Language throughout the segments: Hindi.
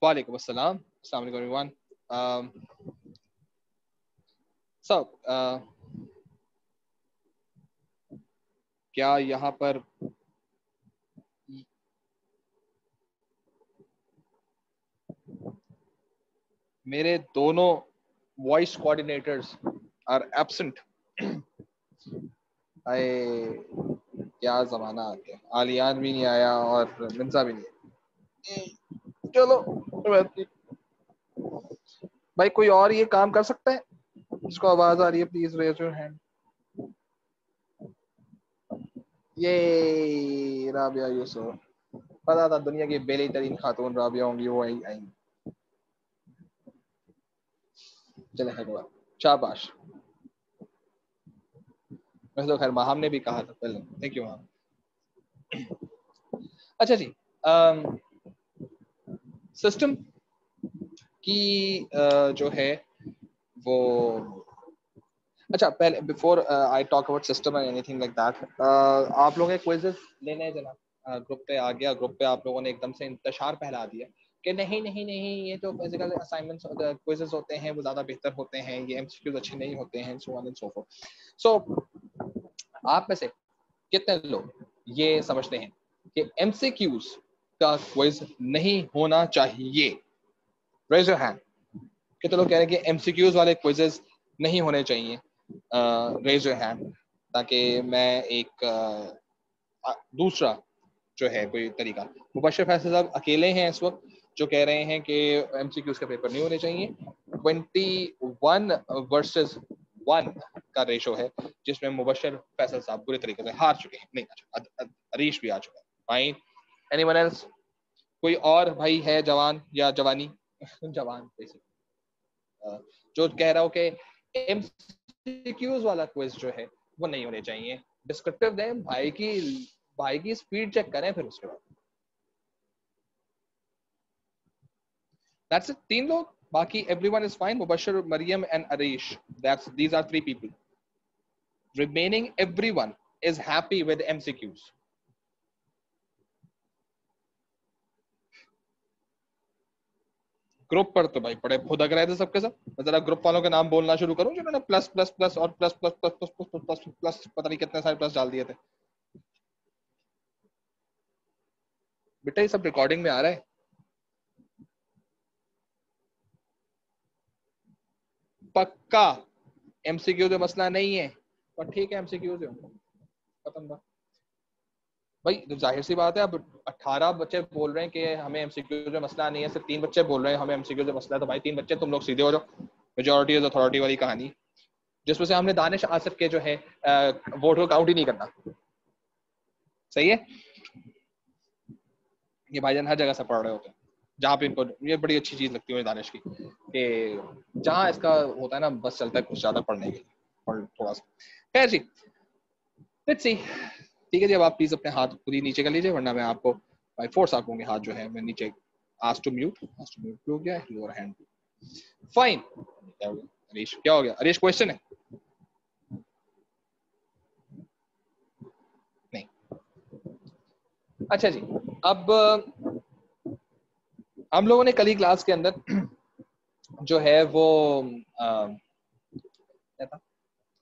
वालेकुम अस्सलाम, अस्सलाम वालेकुम एवरीवन। So, क्या यहाँ पर मेरे दोनों वॉइस कोऑर्डिनेटर्स आर एब्सेंट? क्या जमाना आ गया, आलियान भी नहीं आया और मिर्जा भी नहीं। चलो भाई, कोई और ये काम कर सकता है जिसको आवाज आ रही है? Please raise your hand. ये राबिया यूसुफ, पता था दुनिया की बेली तरीन खातून राबिया होंगी, वो आई। चले खैर, शाबाश। वैसे तो खैर माहम ने भी कहा था पहले। Thank you Maham. अच्छा जी, सिस्टम की जो है वो, अच्छा पहले before I talk about system and anything like that, आप लोगों के क्विज़ेस लेने हैं जनाब? ग्रुप पे आ गया, ग्रुप पे आप लोगों ने एकदम से इंतशार फैला दिया कि नहीं नहीं नहीं, ये जो फिजिकल असाइनमेंट्स क्विज़ेस होते हैं वो ज़्यादा बेहतर होते हैं, ये एमसीक्यूज अच्छे नहीं होते हैं, so on and so forth. So आप में से कितने लोग ये समझते हैं कि एमसीक्यूज का क्विज नहीं होना चाहिए? Raise your hand. कितने लोग कह रहे हैं कि एमसीक्यूज वाले क्विजेस नहीं होने चाहिए? रेज योर हैंड, ताकि मैं एक दूसरा जो है कोई तरीका। मुबश्शिर फैसल साहब अकेले हैं इस वक्त जो कह रहे हैं कि एमसीक्यूज का पेपर नहीं होने चाहिए। 21 वर्सेस 1 का रेशो है जिसमें मुबश्शिर फैसल साहब बुरे तरीके से हार चुके हैं। नहीं, अच्छा अरीश भी आ चुका है। Fine, anyone else? कोई और भाई है जवान या जवानी जवान जो कह रहा हो कि एमसीक्यूज वाला क्विज जो है वो नहीं होने चाहिए? डिस्क्रिप्टिव दें, भाई की स्पीड चेक करें फिर उसके बाद। दैट्स इट, 3 लोग। बाकी everyone is fine. Mubashshir, Maryam and Areesh, these are 3 people. Remaining everyone is happy with MCQs. Group पर तो भाई बड़े खुदक रहे थे सबके सब। मैं जरा ग्रुप वालों के नाम बोलना शुरू करूं जिन्होंने प्लस प्लस प्लस और plus plus plus plus plus plus plus plus पता नहीं कितने सारे प्लस डाल दिए थे। बेटा ये सब रिकॉर्डिंग में आ रहा है। पक्का एमसीक्यू जो मसला नहीं है, पर ठीक है एमसीक्यू जो खत्म बात। भाई तो जाहिर सी बात है, अब 18 बच्चे बोल रहे हैं कि हमें एमसीक्यू जो मसला नहीं है, सिर्फ 3 बच्चे बोल रहे हैं हमें एमसीक्यू जो मसला है, तो भाई 3 बच्चे तुम लोग सीधे हो जाओ। मेजोरिटी इज अथॉरिटी वाली कहानी, जिसमें से हमने दानिश आसिफ के जो है वोट को काउंट ही नहीं करना। सही है, ये भाईजान हर जगह से पढ़ रहे होते हैं जहाँ पे इनको, ये बड़ी अच्छी चीज लगती है दानिश की कि जहाँ इसका होता है ना बस चलता है कुछ ज्यादा पढ़ने के लिए और थोड़ा सा। खैर जी, लेट्स सी। ठीक है जी, अब आप प्लीज अपने हाथ खुद ही नीचे कर लीजिए, वरना मैं आपको बाय फोर्स आपके हाथ जो है मैं नीचे आस्क टू म्यूट हो गया है, लोअर हैंड फाइन। क्या हो गया अरीश, क्या हो गया अरीश? क्वेश्चन है? नहीं। अच्छा जी, अब हम लोगों ने कल ही क्लास के अंदर जो है वो क्या था,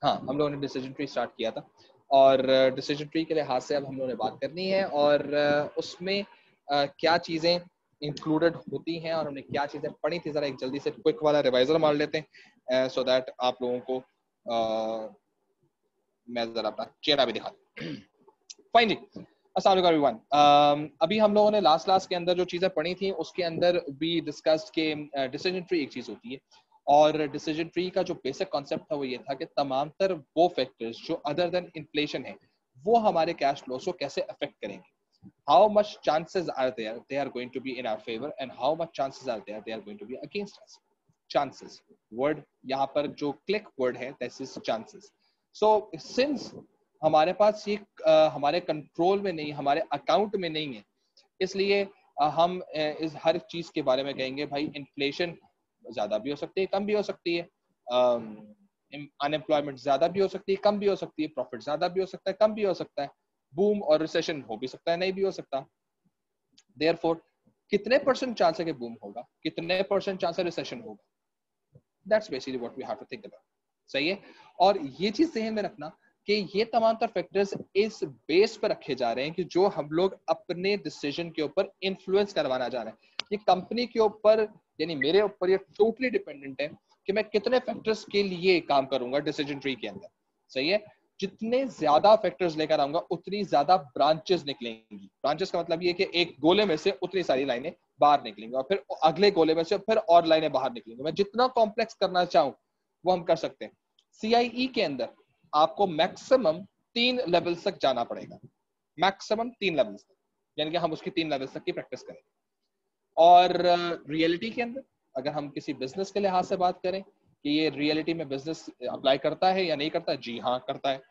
हाँ हम लोगों ने डिसीजन ट्री स्टार्ट किया था, और डिसीजन ट्री के लिहाज से अब हम लोगों ने बात करनी है, और उसमें क्या चीज़ें इंक्लूडेड होती हैं और हमने क्या चीज़ें पढ़ी थी, ज़रा एक जल्दी से क्विक वाला रिवाइजर मार लेते हैं सो दैट आप लोगों को मैं ज़रा अपना चेहरा भी दिखा दूँ। फाइन जी, अस्सलाम वालेकुम एवरीवन। अभी हम लोगों ने लास्ट क्लास के अंदर जो चीज़ें पढ़ी थी उसके अंदर भी डिस्कस्ड के डिसीजन ट्री एक चीज़ होती है, और डिसीजन ट्री का जो बेसिक कॉन्सेप्ट था वो ये था कि तमाम तर वो फैक्टर्स जो अदर देन इन्फ्लेशन है वो हमारे कैश फ्लोस को कैसे अफेक्ट करेंगे। How much chances are there they are going to be in our favor and how much chances are there they are going to be against us. Chances word यहाँ पर जो click word है, this is chances. So since हमारे पास ये हमारे कंट्रोल में नहीं, हमारे अकाउंट में नहीं है, इसलिए हम इस हर चीज के बारे में कहेंगे भाई इन्फ्लेशन ज्यादा भी हो सकती है, कम भी हो सकती है, अनएम्प्लॉयमेंट ज्यादा भी हो सकती है, कम भी हो सकती है, प्रॉफिट ज्यादा भी हो सकता है, कम भी हो सकता है, बूम और रिसेशन हो भी सकता है, नहीं भी हो सकता। देयरफॉर कितने परसेंट चांस है कि बूम होगा, कितने परसेंट चांस है रिसेशन होगा. That's basically what we have to think about. सही है. और ये चीज ध्यान में रखना कि ये तमाम तर फैक्टर्स इस बेस पर रखे जा रहे हैं कि जो हम लोग अपने डिसीजन के ऊपर इन्फ्लुएंस करवाना जा रहे हैं. ये कंपनी के ऊपर यानी मेरे ऊपर ये टोटली डिपेंडेंट है कि मैं कितने फैक्टर्स के लिए काम करूंगा डिसीजन ट्री के अंदर. सही है. जितने ज्यादा फैक्टर्स लेकर आऊंगा उतनी ज्यादा ब्रांचेस निकलेंगी. ब्रांचेस का मतलब ये कि एक गोले में से उतनी सारी लाइनें बाहर निकलेंगी और फिर अगले गोले में से फिर और लाइनें बाहर निकलेंगी. मैं जितना कॉम्प्लेक्स करना चाहूं वो हम कर सकते हैं. CIE के अंदर आपको मैक्सिमम 3 लेवल्स तक जाना पड़ेगा. मैक्सिमम 3 लेवल्स तक, यानी कि हम उसकी 3 लेवल्स तक की प्रैक्टिस करेंगे. और रियलिटी के अंदर अगर हम किसी बिजनेस के लिहाज से बात करें कि ये रियलिटी में बिजनेस अप्लाई करता है या नहीं करता है, जी हाँ करता है.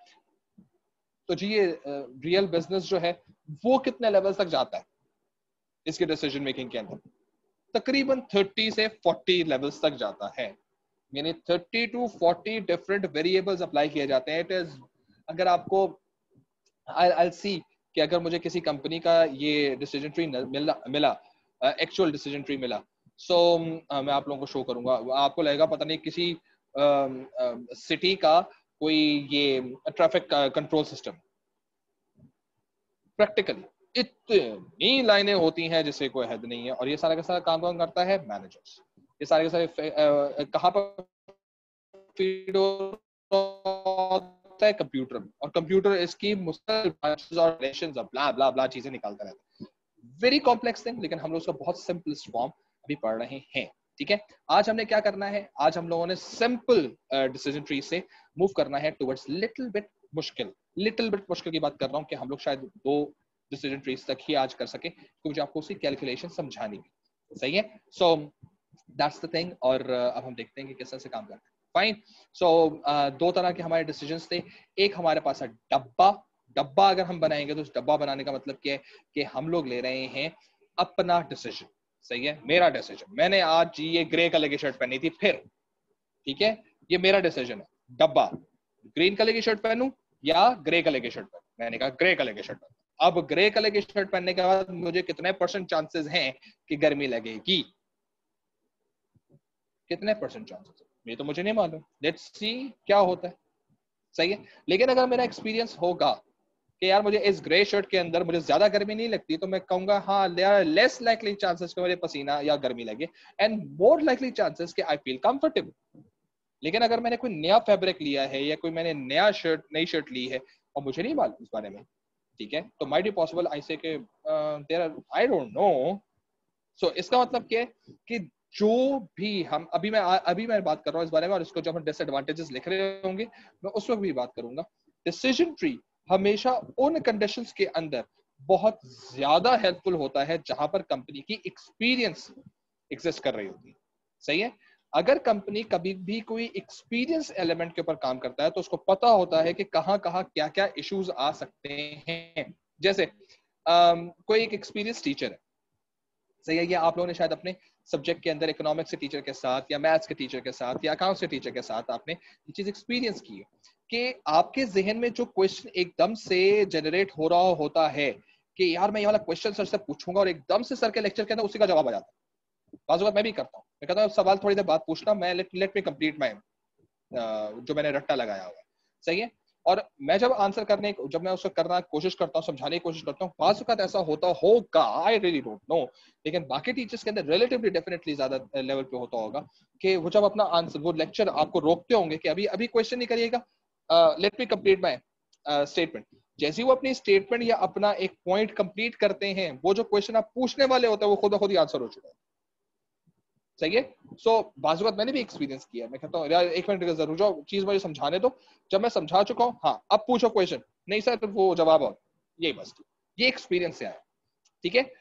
तो जी ये रियल बिजनेस जो है वो कितने लेवल तक जाता है इसके डिसीजन मेकिंग के अंदर, तकरीबन 30 से 40 लेवल्स तक जाता है. यानी 30 to 40 डिफरेंट वेरिएबल्स अप्लाई किए जाते हैं. इट इज अगर आपको I'll see कि अगर मुझे किसी कंपनी का ये डिसीजन ट्री मिला एक्चुअल डिसीजन ट्री मिला, सो मैं आप लोगों को शो करूंगा. आपको लगेगा पता नहीं किसी सिटी का कोई ये ट्रैफिक कंट्रोल सिस्टम. प्रैक्टिकली इतनी लाइनें होती हैं जिससे कोई हद नहीं है. और ये सारा का सारा काम कौन करता है? मैनेजर्स. ये सारे के सारे कहाँ पर फीड होता है? कंप्यूटर में. और कंप्यूटर इसकी मुख्तलिफ और रिलेशंस ब्ला ब्ला ब्ला चीजें निकालता रहता है. वेरी कॉम्प्लेक्स थिंग, लेकिन हम लोग उसका बहुत सिंपलेस्ट फॉर्म अभी पढ़ रहे हैं. ठीक है. आज हमने क्या करना है? आज हम लोगों ने सिंपल डिसीजन ट्री से मूव करना है टुवर्ड्स लिटिल बिट मुश्किल. लिटिल बिट मुश्किल की बात कर रहा हूँ कि हम लोग शायद 2 डिसीजन ट्रीज तक ही आज कर सके, तो मुझे आपको उसकी कैलकुलेशन समझानी है. सही है. So that's the thing. और अब हम देखते हैं कि किस तरह से काम करते हैं. फाइन. सो 2 तरह के हमारे डिसीजंस थे. एक हमारे पास है डब्बा. डब्बा अगर हम बनाएंगे तो डब्बा बनाने का मतलब क्या है कि हम लोग ले रहे हैं अपना डिसीजन. सही है. मेरा डिसीजन, मैंने आज ये ग्रे कलर की शर्ट पहनी थी, फिर ठीक है ये मेरा डिसीजन है. डब्बा, ग्रीन कलर की शर्ट पहनूं या ग्रे कलर की शर्ट पहनूं? मैंने कहा ग्रे कलर की शर्ट पहनूं. अब ग्रे कलर की शर्ट पहनने के बाद मुझे कितने परसेंट चांसेस हैं कि गर्मी लगेगी? कितने परसेंट चांसेस? ये तो मुझे नहीं मालूम. लेट्स सी क्या होता है. सही है. लेकिन अगर मेरा एक्सपीरियंस होगा कि यार मुझे इस ग्रे शर्ट के अंदर मुझे ज्यादा गर्मी नहीं लगती, तो मैं कहूंगा हाँ लेस लाइकली चांसेस कि मुझे पसीना या गर्मी लगे एंड मोर लाइकली चांसेस कि आई फील कंफर्टेबल. लेकिन अगर मैंने कोई नया फैब्रिक लिया है या कोई मैंने नई शर्ट ली है और मुझे नहीं मालूम इस बारे में, ठीक है, तो might be possible I say के there are I don't know. So इसका मतलब क्या है कि जो भी हम अभी मैं बात कर रहा हूँ इस बारे में, और इसको जब हम डिसएडवांटेजेस लिख रहे होंगे मैं उस वक्त भी बात करूंगा. डिसीजन ट्री हमेशा उन कंडीशंस के अंदर बहुत ज्यादा हेल्पफुल होता है जहां पर कंपनी की एक्सपीरियंस एग्जिस्ट कर रही होती है. सही है. अगर कंपनी कभी भी कोई एक्सपीरियंस एलिमेंट के ऊपर काम करता है तो उसको पता होता है कि कहाँ कहाँ क्या क्या इश्यूज आ सकते हैं. जैसे कोई एक एक्सपीरियंस टीचर है. सही है. या आप लोगों ने शायद अपने सब्जेक्ट के अंदर इकोनॉमिक्स के टीचर के साथ या मैथ्स के टीचर के साथ या अकाउंट्स के टीचर के साथ आपने ये चीज एक्सपीरियंस की है कि आपके जहन में जो क्वेश्चन एकदम से जनरेट हो रहा होता है कि यार मैं ये वाला क्वेश्चन सर से पूछूंगा और एकदम से सर के लेक्चर के अंदर उसी का जवाब आ जाता है. बाज़ बात मैं भी करता हूँ. मैं कहता हूँ सवाल थोड़ी देर बाद पूछना, मैं लेट मी कंप्लीट माय जो मैंने रट्टा लगाया हुआ है. सही है. और मैं जब मैं उसको करना कोशिश करता हूँ, समझाने की कोशिश करता हूँ, बाज़ वक़्त ऐसा होता होगा, आई रियली डोंट नो, लेकिन बाकी टीचर्स के अंदर रिलेटिवली डेफिनेटली ज्यादा लेवल पे होता होगा कि वो जब अपना आंसर वो लेक्चर आपको रोकते होंगे कि अभी अभी क्वेश्चन नहीं करिएगा, let me complete my statement. जैसे ही वो अपनी स्टेटमेंट या अपना एक पॉइंट कंप्लीट करते हैं, वो जो क्वेश्चन आप पूछने वाले होते हैं वो खुद ब खुद ही आंसर हो चुका है. सही है. सो बाजू बात मैंने भी एक्सपीरियंस किया है. मैं कहता हूँ यार एक मिनट जरूर जाओ, चीज मुझे समझाने दो, जब मैं समझा चुका हूँ हाँ अब पूछो क्वेश्चन, नहीं सर वो जवाब और यही बस. ये एक्सपीरियंस से आया. ठीक है.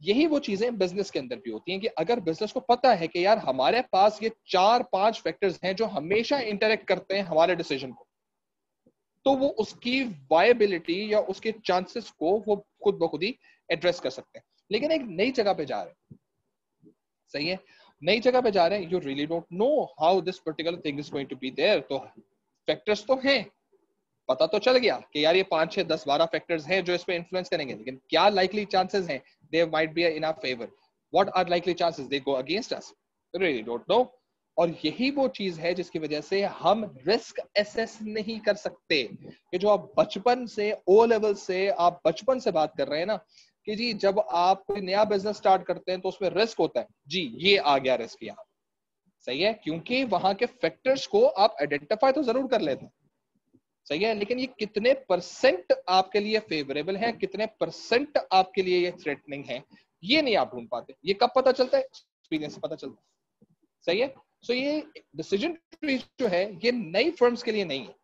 यही वो चीजें बिजनेस के अंदर भी होती हैं कि अगर बिजनेस को पता है कि यार हमारे पास ये 4-5 फैक्टर्स हैं जो हमेशा इंटरेक्ट करते हैं हमारे डिसीजन को, तो वो उसकी वायबिलिटी या उसके चांसेस को वो खुद ब खुद ही एड्रेस कर सकते हैं. लेकिन एक नई जगह पे जा रहे हैं. सही है. नई जगह पे जा रहे हैं, you really don't know how this particular thing is going to be there. तो फैक्टर्स तो हैं, पता तो चल गया कि यार ये 5, 6, 10, 12 फैक्टर्स हैं जो इस पे इन्फ्लुएंस करेंगे, लेकिन क्या लाइकली चांसेस हैं they might be in our favor. What are likely chances they go against us? Really don't know. और यही वो चीज है जिसकी वजह से हम रिस्क एसेस नहीं कर सकते। कि जो आप बचपन से ओ लेवल से आप बचपन से बात कर रहे हैं ना कि जी जब आप कोई नया बिजनेस स्टार्ट करते हैं तो उसमें रिस्क होता है, जी ये आ गया रिस्क यहाँ, सही है, क्योंकि वहां के फैक्टर्स को आप आइडेंटिफाई तो जरूर कर लेते हैं, सही है, लेकिन ये कितने परसेंट आपके लिए फेवरेबल है, कितने परसेंट आपके लिए ये थ्रेटनिंग है, ये नहीं आप ढूंढ पाते। ये कब पता चलता है? एक्सपीरियंस से पता चलता है, सही है। सो ये डिसीजन ट्री जो है ये नई फर्म्स के लिए नहीं है,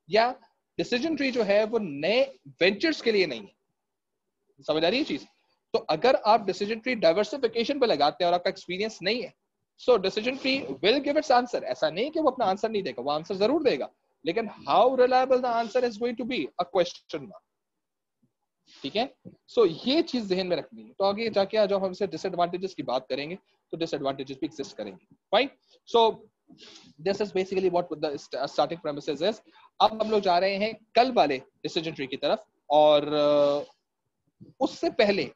या डिसीजन ट्री जो है वो नए वेंचर्स के लिए नहीं है, समझ आ रही है चीज? तो अगर आप डिसीजन ट्री डाइवर्सिफिकेशन पे लगाते हैं और आपका एक्सपीरियंस नहीं है, so decision tree will give its answer. ऐसा नहीं कि वो अपना आंसर नहीं देगा, वो आंसर जरूर देगा, लेकिन how reliable the answer is going to be a question mark, ठीक है। सो ये चीज ध्यान में रखनी है। तो आगे जाके आज हम हमसे डिसएडवांटेजेस की बात करेंगे, तो डिसएडवांटेजेस भी एग्जिस्ट करेंगे, fine. So this is basically what the starting premises is. अब हम लोग जा रहे हैं कल वाले डिसीजन ट्री की तरफ, और उससे पहले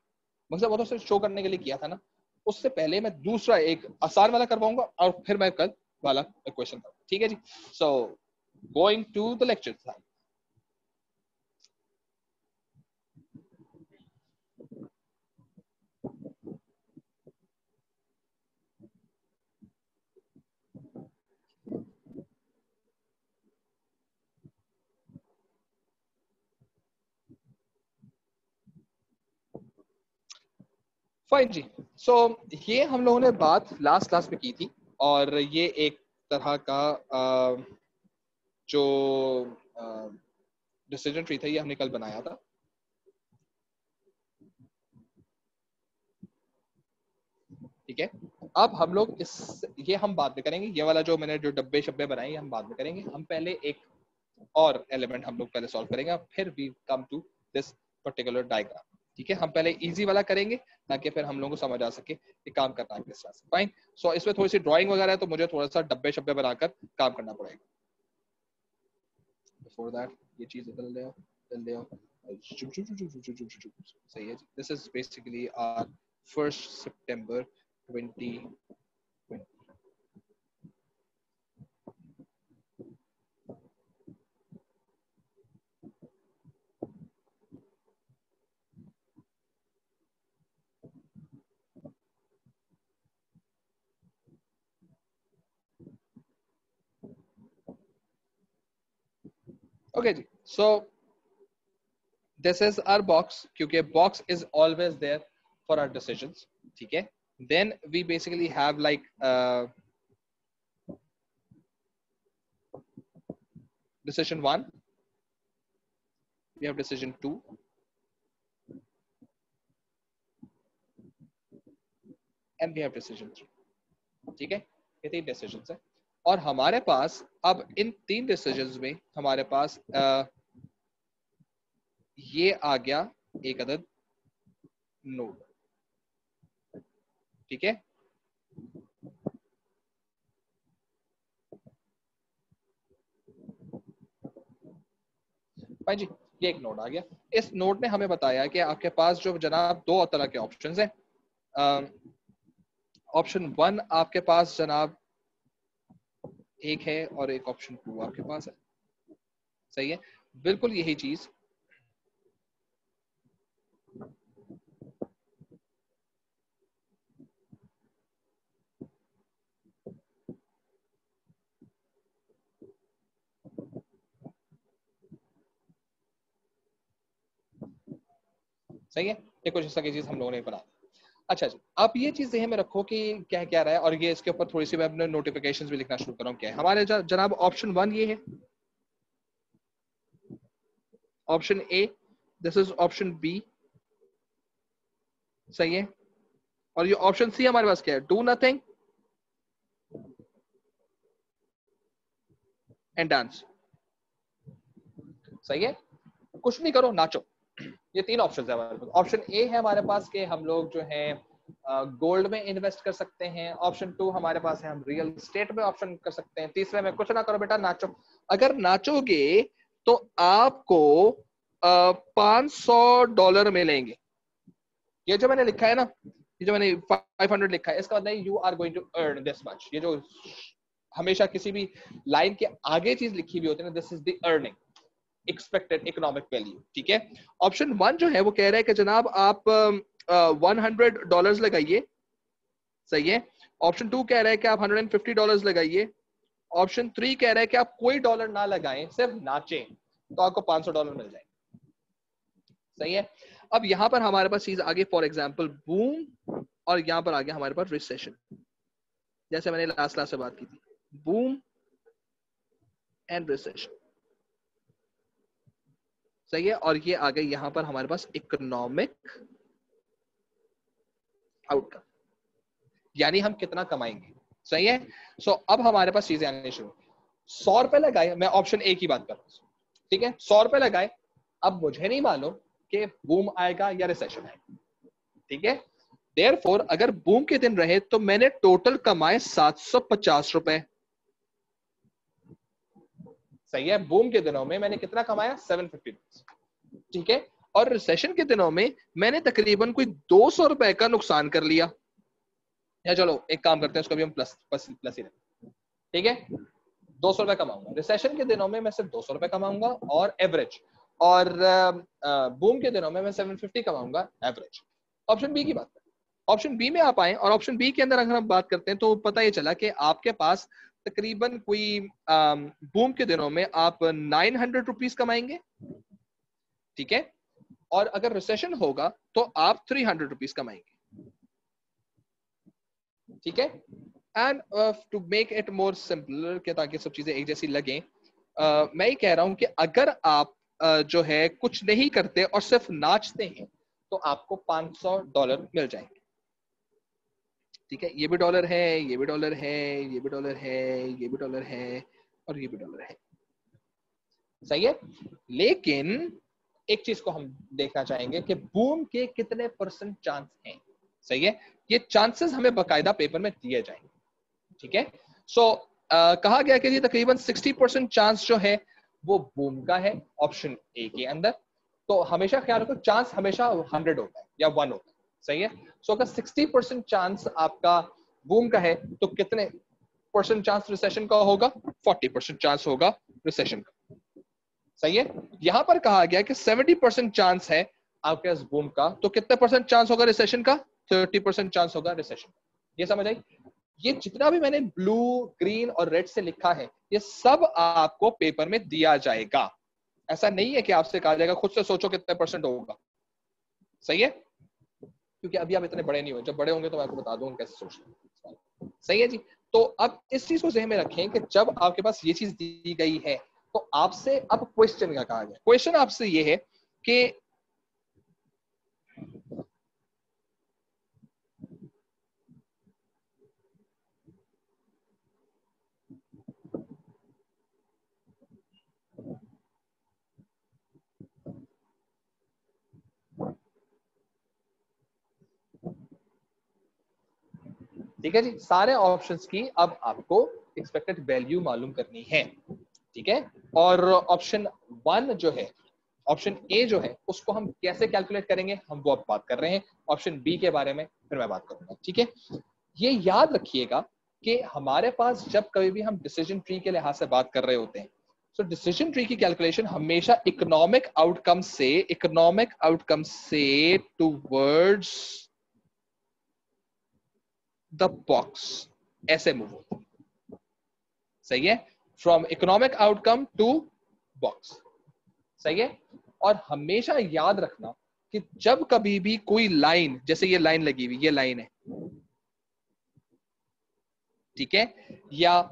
मतलब वो तो सिर्फ शो करने के लिए किया था ना, उससे पहले मैं दूसरा एक आसान वाला करवाऊंगा और फिर मैं कल वाला क्वेश्चन करूंगा, ठीक है जी। So going to the lecture. Fine जी। सो ये हम लोगों ने बात लास्ट क्लास में की थी, और ये एक तरह का जो डिसीजन ट्री था ये हमने कल बनाया था। ठीक है, अब हम लोग ये हम बाद में करेंगे, ये वाला जो मैंने जो डब्बे शब्बे बनाए हम बाद में करेंगे। हम पहले एक और एलिमेंट हम लोग पहले सॉल्व करेंगे, फिर we come to this particular diagram. ठीक है, हम पहले इजी वाला करेंगे ताकि फिर हम लोगों को समझ आ सके कि काम करना है किस तरह से। फाइन। सो इसमें थोड़ी सी ड्राइंग वगैरह है तो मुझे थोड़ा सा डब्बे शब्बे बनाकर काम करना पड़ेगा। बिफोर दैट ये चीज बदल दे सही है। दिस इज बेसिकली आवर 1 सितंबर 2020। ओके जी। So this is our box, क्योंकि box is always there for our decisions. ठीक है, then we basically have like decision 1, we have decision 2, and we have decision 3। ठीक है, ये 3 डिसीजंस है, और हमारे पास अब इन 3 डिसीजंस में हमारे पास ये आ गया एक अदद नोड। ठीक है, भाई जी ये एक नोड आ गया। इस नोड ने हमें बताया कि आपके पास जो जनाब 2 तरह के ऑप्शंस हैं। ऑप्शन 1 आपके पास जनाब एक है और एक ऑप्शन 2 आपके पास है, सही है, बिल्कुल यही चीज सही है। ये कुछ इस तरह की चीज हम लोगों ने बना। अच्छा जी, आप ये चीज ध्यान में रखो कि क्या क्या रहा है, और ये इसके ऊपर थोड़ी सी मैं अपने नोटिफिकेशंस भी लिखना शुरू कर रहा हूँ। क्या है हमारे जनाब ऑप्शन 1 ये है, option A, this is option B, सही है, और ये ऑप्शन सी हमारे पास क्या है, डू नथिंग एंड डांस। सही है, कुछ नहीं करो नाचो। ये 3 ऑप्शन है हमारे पास। ऑप्शन ए है हमारे पास के हम लोग जो है गोल्ड में इन्वेस्ट कर सकते हैं। ऑप्शन 2 हमारे पास है हम रियल स्टेट में ऑप्शन कर सकते हैं। तीसरे में कुछ ना करो बेटा नाचो। अगर नाचोगे तो आपको $500 मिलेंगे। ये जो मैंने लिखा है ना, ये जो मैंने 500 लिखा है, इसका मतलब you are going to earn this much. ये जो हमेशा किसी भी लाइन के आगे चीज लिखी हुई होती है ना, this is the earning expected economic value, ठीक है। ऑप्शन 1 जो है वो कह रहा है कि जनाब आप $100 लगाइए, सही है। ऑप्शन 2 कह रहा है कि आप $150 लगाइए। ऑप्शन 3 कह रहा है कि आप कोई डॉलर ना लगाएं, सिर्फ नाचें, तो आपको $500 मिल जाए, सही है। अब यहां पर हमारे पास चीज आगे, फॉर एग्जाम्पल बूम, और यहां पर आ गया हमारे पास रिसेशन, जैसे मैंने लास्ट क्लास से बात की थी, बूम एंड रिसेशन, सही है। और ये आ गई यहां पर हमारे पास इकोनॉमिक आउटकम, यानी हम कितना कमाएंगे, सही है। सो अब हमारे पास चीजें आने शुरू, $100 लगाए, मैं ऑप्शन ए की बात कर रहा हूं, ठीक है, $100 लगाए। अब मुझे नहीं मालूम कि बूम आएगा या रिसेशन आएगा, ठीक है। देयरफॉर अगर बूम के दिन रहे तो मैंने टोटल कमाए $750, सही है। बूम के दिनों में मैंने कितना कमाया, $750, ठीक है। और रिसेशन के दिनों में मैंने तकरीबन कोई $200 का नुकसान कर लिया, या चलो एक काम करते हैं, उसको भी हम प्लस प्लस प्लस ही रखें, ठीक है। $200 कमाऊंगा रिसेशन के दिनों में, मैं सिर्फ $200 कमाऊंगा और एवरेज, और बूम के दिनों में मैं 750 कमाऊंगा एवरेज। ऑप्शन बी की बात करें, ऑप्शन बी में आप आए, और ऑप्शन बी के अंदर अगर हम बात करते हैं तो पता ये चला कि आपके पास तकरीबन कोई बूम के दिनों में आप ₹900 कमाएंगे, ठीक है। और अगर रिसेशन होगा तो आप ₹300 कमाएंगे, ठीक है। And to make it more simple, के ताकि सब चीजें एक जैसी लगे, मैं ये कह रहा हूं कि अगर आप जो है कुछ नहीं करते और सिर्फ नाचते हैं तो आपको $500 मिल जाएंगे, ठीक है। ये भी डॉलर है, ये भी डॉलर है, ये भी डॉलर है, ये भी डॉलर है, और ये भी डॉलर है, सही है। लेकिन एक चीज को हम देखना चाहेंगे कि बूम के कितने % चांस हैं, सही है। ये चांसेस हमें बकायदा पेपर में दिए जाएंगे, ठीक है। सो कहा गया कि ये तकरीबन 60% चांस जो है वो बूम का है, ऑप्शन ए के अंदर। तो हमेशा ख्याल रखो, चांस हमेशा 100 होता है या 1 होता है, सही है। सो अगर 60% चांस आपका बूम का है तो कितने % चांस रिसेशन का होगा, 40% चांस होगा रिसेशन का, सही है। यहां पर कहा गया कि 70% चांस है आपके पास बूम का, तो कितने % चांस होगा रिसेशन का, 30% चांस होगा रिसेशन। ये समझ आई। ये जितना भी मैंने ब्लू, ग्रीन और रेड से लिखा है, ये सब आपको पेपर में दिया जाएगा। ऐसा नहीं है कि आपसे कहा जाएगा खुद से सोचो कितने % होगा, सही है। क्योंकि अभी आप इतने बड़े नहीं हो, जब बड़े होंगे तो मैं आपको बता दूंगा कैसे सोचना, सही है जी। तो अब इस चीज को ज़हन में रखें कि जब आपके पास ये चीज दी गई है तो आपसे अब क्वेश्चन का कहा गया, क्वेश्चन आपसे ये है कि ठीक है जी, सारे ऑप्शंस की अब आपको एक्सपेक्टेड वैल्यू मालूम करनी है, ठीक है। और ऑप्शन 1 जो है, ऑप्शन ए जो है, उसको हम कैसे कैलकुलेट करेंगे हम वो अब बात कर रहे हैं। ऑप्शन बी के बारे में फिर मैं बात करूंगा, ठीक है। ये याद रखिएगा कि हमारे पास जब कभी भी हम डिसीजन ट्री के लिहाज से बात कर रहे होते हैं, तो डिसीजन ट्री की कैलकुलेशन हमेशा इकोनॉमिक आउटकम से टूवर्ड्स द बॉक्स ऐसे मूव होती है, सही है। From economic outcome to box, सही है। और हमेशा याद रखना कि जब कभी भी कोई लाइन, जैसे ये लाइन लगी हुई, ये लाइन है, ठीक है, या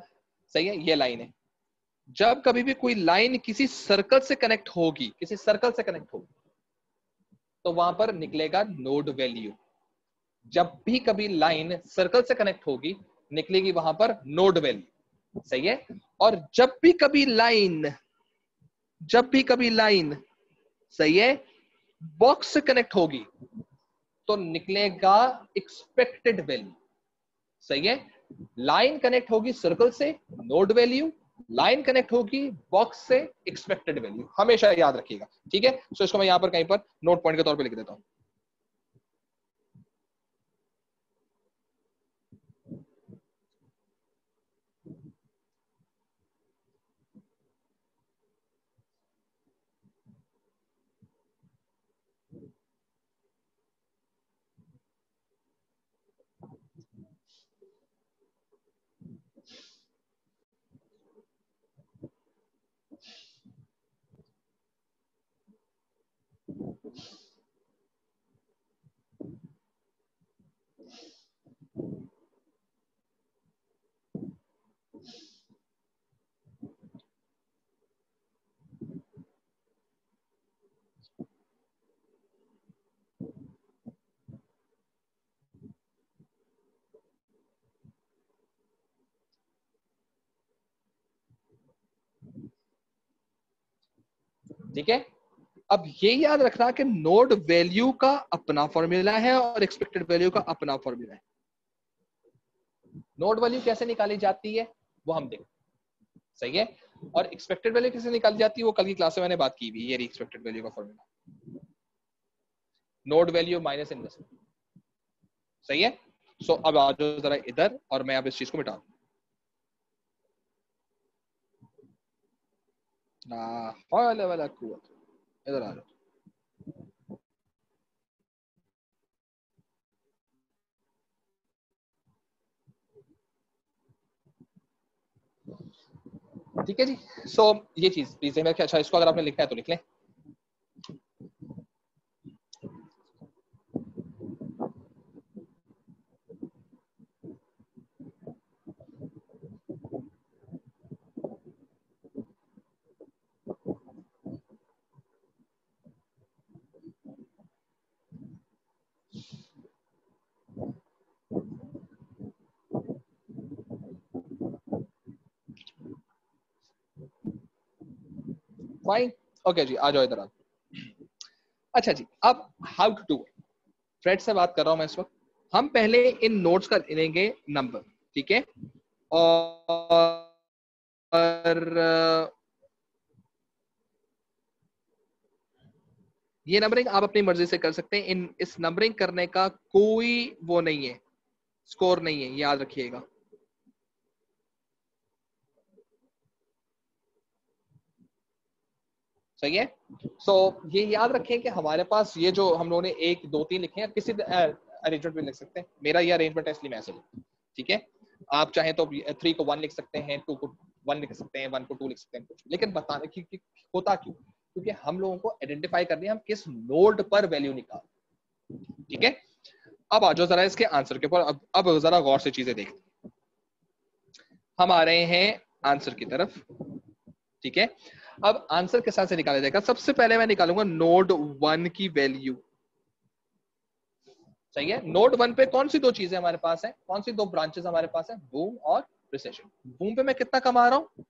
सही है, ये लाइन है, जब कभी भी कोई लाइन किसी सर्कल से कनेक्ट होगी, किसी सर्कल से कनेक्ट होगी, तो वहां पर निकलेगा नोड वैल्यू। जब भी कभी लाइन सर्कल से कनेक्ट होगी निकलेगी वहां पर नोड वैल्यू, सही है। और जब भी कभी लाइन सही है बॉक्स से कनेक्ट होगी तो निकलेगा एक्सपेक्टेड वैल्यू, सही है। लाइन कनेक्ट होगी सर्कल से नोड वैल्यू, लाइन कनेक्ट होगी बॉक्स से एक्सपेक्टेड वैल्यू, हमेशा याद रखिएगा, ठीक है। सो इसको मैं यहां पर कहीं पर नोट पॉइंट के तौर पे लिख देता हूं। ठीक है, अब ये याद रखना कि नोड वैल्यू का अपना फॉर्मूला है और एक्सपेक्टेड वैल्यू का अपना फॉर्मूला है। नोड वैल्यू कैसे निकाली जाती है वो हम देखें, सही है, और एक्सपेक्टेड वैल्यू कैसे निकाली जाती है वो कल की क्लास में मैंने बात की भी, ये एक्सपेक्टेड वैल्यू का formula, node value minus investment, सही है। सो अब आ जाओ जरा इधर और मैं अब इस चीज को मिटा दूं, इधर आ जाओ। ठीक है जी, सो ये चीज प्लीज है, अच्छा इसको अगर आपने लिखना है तो लिख लें। फाइन, ओके जी, आ जाओ इधर आ। अच्छा जी, अब हाउ टू डू, फ्रेड से बात कर रहा हूं मैं इस वक्त। हम पहले इन नोट्स का लेंगे नंबर, ठीक है, और ये नंबरिंग आप अपनी मर्जी से कर सकते हैं, इस नंबरिंग करने का कोई वो नहीं है, स्कोर नहीं है, याद रखिएगा। सही है, सो ये याद रखें कि हमारे पास ये जो हम लोगों ने 1 2 3 लिखे हैं, किसी अरेंजमेंट में लिख सकते हैं, मेरा ये अरेंजमेंट है इसलिए मैं ऐसे लिखता हूं, ठीक है। आप चाहें तो 3 को 1 लिख सकते हैं, 2 को 1 लिख सकते हैं, 1 को 2 लिख सकते हैं, कुछ, लेकिन बताने की होता क्यों, क्योंकि हम लोगों को आइडेंटिफाई करनी है हम किस नोड पर वैल्यू निकाल, ठीक है। अब आ जाओ जरा इसके आंसर के ऊपर, अब जरा गौर से चीजें देखते हैं। हम आ रहे हैं आंसर की तरफ, ठीक है। अब आंसर के साथ से निकाला जाएगा, सबसे पहले मैं निकालूंगा नोड 1 की वैल्यू, सही है। नोड 1 पे कौन सी दो चीजें हमारे पास है, कौन सी दो ब्रांचेस हमारे पास है, बूम और रिसेशन। बूम पे मैं कितना कमा रहा हूं,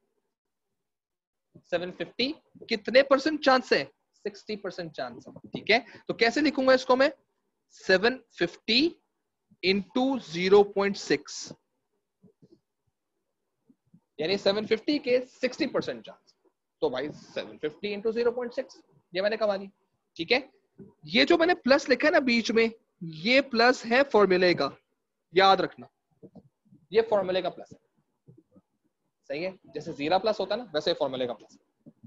750, कितने परसेंट चांस है, 60% चांस है, ठीक है। तो कैसे लिखूंगा इसको मैं, 750 इंटू 0.6, यानी 750 के 60% चांस, तो भाई 750 इंटू 0.6 ये मैंने कमा ली, ठीक है। ये जो मैंने प्लस लिखा है ना बीच में, ये प्लस है फॉर्मूले का, याद रखना, ये फॉर्मूले का प्लस है, सही है, जैसे जीरा प्लस होता है ना वैसे फॉर्मूले का प्लस,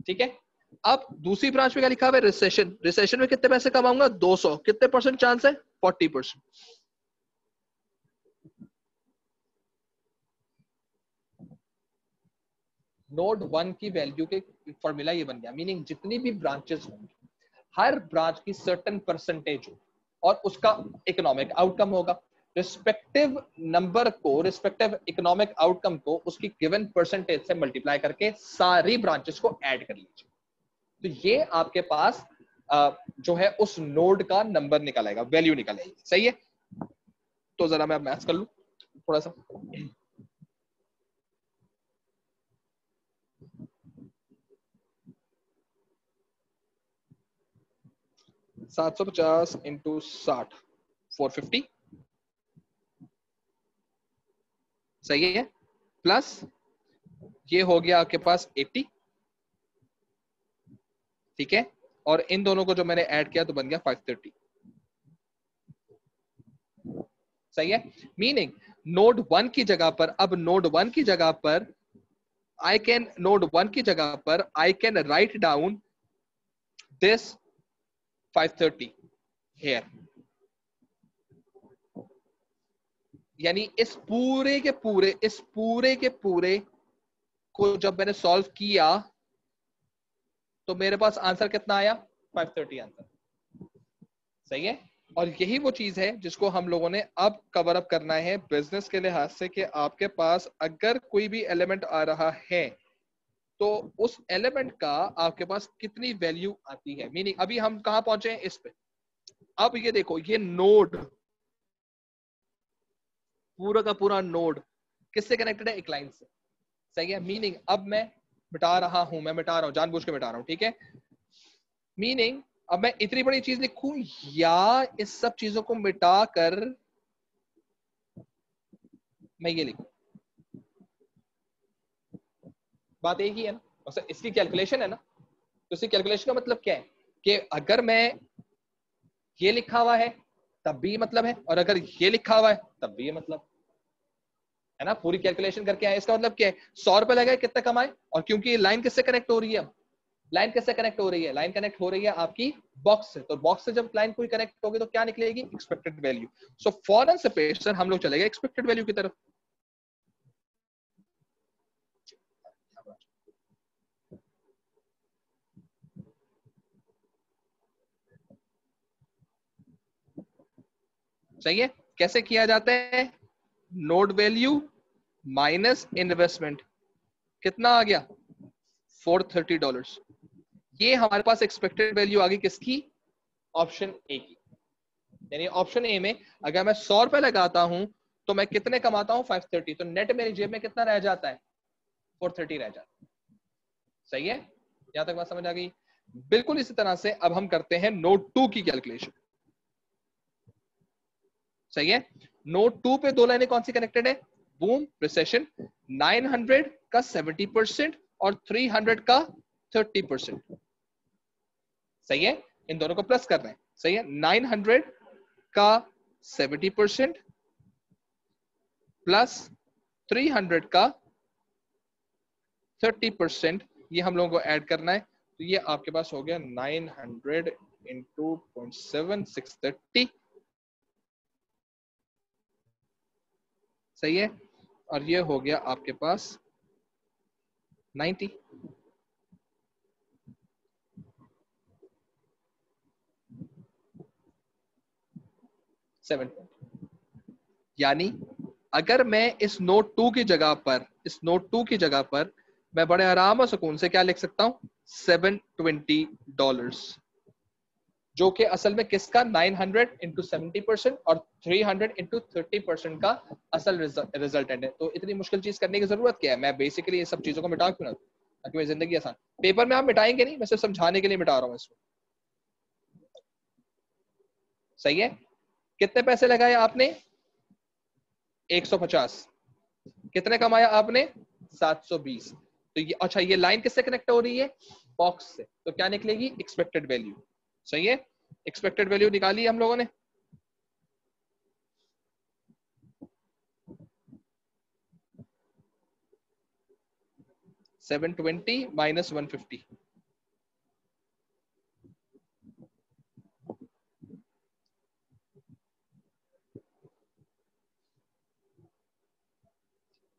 ठीक है। अब दूसरी ब्रांच में क्या लिखा हुआ है, रिसेशन, रिसेशन में कितने पैसे कमाऊंगा, 200, कितने परसेंट चांस है, 40%। नोड 1 की वैल्यू के फॉर्मूला ये बन गया, मीनिंग जितनी भी ब्रांचेस होंगी हर ब्रांच की सर्टेन परसेंटेज हो और उसका इकोनॉमिक आउटकम होगा, रिस्पेक्टिव नंबर को, रिस्पेक्टिव इकोनॉमिक आउटकम को उसकी गिवन परसेंटेज से मल्टीप्लाई करके सारी ब्रांचेस को ऐड कर लीजिए, तो ये आपके पास जो है उस नोड का नंबर निकालेगा, वैल्यू निकालेगी, सही है। तो जरा मैं मैथ्स कर लूं थोड़ा सा, 750 इंटू 60, 450, सही है, प्लस ये हो गया आपके पास 80, ठीक है, और इन दोनों को जो मैंने ऐड किया तो बन गया 530, सही है। मीनिंग नोड 1 की जगह पर, अब नोड 1 की जगह पर नोड 1 की जगह पर I can write down this 530 here, यानी इस पूरे के पूरे को जब मैंने सॉल्व किया तो मेरे पास आंसर कितना आया, 530 आंसर, सही है। और यही वो चीज है जिसको हम लोगों ने अब कवर अप करना है बिजनेस के लिहाज से, कि आपके पास अगर कोई भी एलिमेंट आ रहा है तो उस एलिमेंट का आपके पास कितनी वैल्यू आती है, मीनिंग अभी हम कहां पहुंचे हैं इस पे। अब ये देखो, ये नोड पूरा का पूरा नोड किससे कनेक्टेड है, एक लाइन से, सही है। मीनिंग अब मैं मिटा रहा हूं, जानबूझ के मिटा रहा हूं, ठीक है। मीनिंग अब मैं इतनी बड़ी चीज लिखूं या इस सब चीजों को मिटा कर मैं ये लिखूं, बात एक ही है ना, मतलब इसकी कैलकुलेशन है ना। तो इसकी कैलकुलेशन का मतलब क्या है कि अगर मैं ये लिखा हुआ है तब भी ये मतलब है, और अगर ये लिखा हुआ है तब भी ये मतलब है ना। पूरी कैलकुलेशन करके आए, इसका मतलब क्या है, 100 रुपए लगाए कितना कमाए, और क्योंकि लाइन किससे कनेक्ट हो रही है, लाइन किससे कनेक्ट हो रही है, लाइन कनेक्ट हो रही है आपकी बॉक्स से, तो बॉक्स से जब लाइन पूरी कनेक्ट होगी तो क्या निकलेगी, एक्सपेक्टेड वैल्यू। सो फौरन से पेशर हम लोग चले गए एक्सपेक्टेड वैल्यू की तरफ। सही है, कैसे किया जाता है, नोट वैल्यू माइनस इन्वेस्टमेंट, कितना आ गया $430। ये हमारे पास एक्सपेक्टेड वैल्यू आ गई किसकी, ऑप्शन ए की। यानी ऑप्शन ए में अगर मैं 100 रुपए लगाता हूं तो मैं कितने कमाता हूं 530, तो नेट मेरी जेब में कितना रह जाता है 430 रह जाता है। सही है, यहां तक बात समझ आ गई। बिल्कुल इसी तरह से अब हम करते हैं नोट 2 की कैलकुलेशन। सही है, नोट 2 पे दो लाइनें कौन सी कनेक्टेड है, बूम रिसेशन, 900 का 70% और 300 का 30%। सही है, इन दोनों को प्लस कर रहे हैं। सही है, 900 का 70% प्लस 300 का 30%, ये हम लोगों को ऐड करना है। तो ये आपके पास हो गया 900 इंटू 0.7630। सही है, और ये हो गया आपके पास 90। यानी अगर मैं इस नोट 2 की जगह पर, इस नोट 2 की जगह पर मैं बड़े आराम और सुकून से क्या लिख सकता हूं, $720, जो कि असल में किसका 900 इंटू 70% और 300 इंटू 30% का असल रिजल्टेंट है। तो इतनी मुश्किल चीज करने की जरूरत क्या है, मैं बेसिकली ये सब चीजों को मिटा क्यों ना दूं, ताकि मेरी जिंदगी आसान। पेपर में आप मिटाएंगे नहीं, मैं सिर्फ समझाने के लिए मिटा रहा हूं इसको। सही है, कितने पैसे लगाए आपने 150, कितने कमाया आपने 720। तो ये अच्छा, ये लाइन किससे कनेक्ट हो रही है, बॉक्स से, तो क्या निकलेगी एक्सपेक्टेड वैल्यू। सही है, एक्सपेक्टेड वैल्यू निकाली हम लोगों ने। $720 माइनस 150,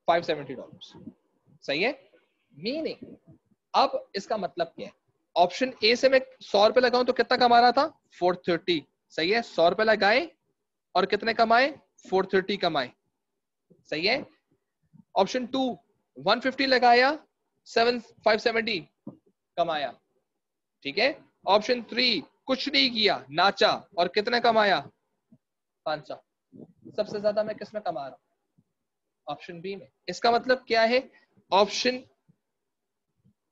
$570। सही है, मीनिंग अब इसका मतलब क्या है, ऑप्शन ए से मैं 100 रुपए लगाऊं तो कितना कमा रहा था 430। सही है, 100 रुपए लगाए और कितने कमाए 430 कमाए। सही है, ऑप्शन 2 150 लगाया 570 कमाया। ठीक है, ऑप्शन 3 कुछ नहीं किया नाचा और कितने कमाया 500। सबसे ज्यादा मैं किसमें कमा रहा हूं, ऑप्शन बी में। इसका मतलब क्या है, option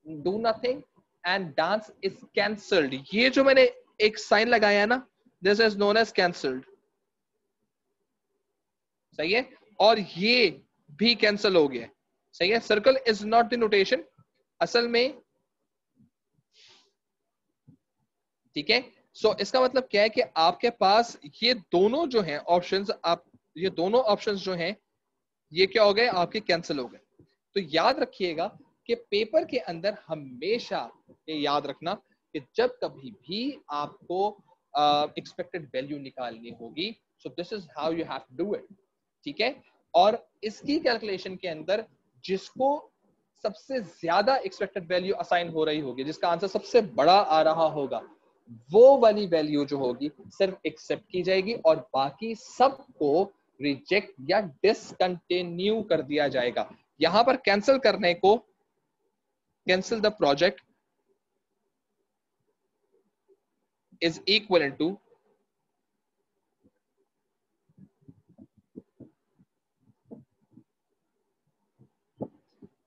do nothing and dance is cancelled, ये जो मैंने एक साइन लगाया है ना, this is known as cancelled. सही है, और ये भी कैंसिल हो गया। सही है, circle is not the notation असल में। ठीक है, सो इसका मतलब क्या है कि आपके पास ये दोनों जो हैं ऑप्शंस, आप ये दोनों ऑप्शंस जो हैं ये क्या हो गए आपके कैंसिल हो गए। तो याद रखिएगा कि पेपर के अंदर हमेशा ये याद रखना कि जब कभी भी आपको एक्सपेक्टेड वैल्यू निकालनी होगी, so this is how you have to do it. ठीक है, और इसकी कैलकुलेशन के अंदर जिसको सबसे ज्यादा एक्सपेक्टेड वैल्यू असाइन हो रही होगी, जिसका आंसर सबसे बड़ा आ रहा होगा, वो वाली वैल्यू जो होगी सिर्फ एक्सेप्ट की जाएगी और बाकी सबको रिजेक्ट या डिसकंटिन्यू कर दिया जाएगा। यहां पर कैंसिल करने को cancel the project is equal to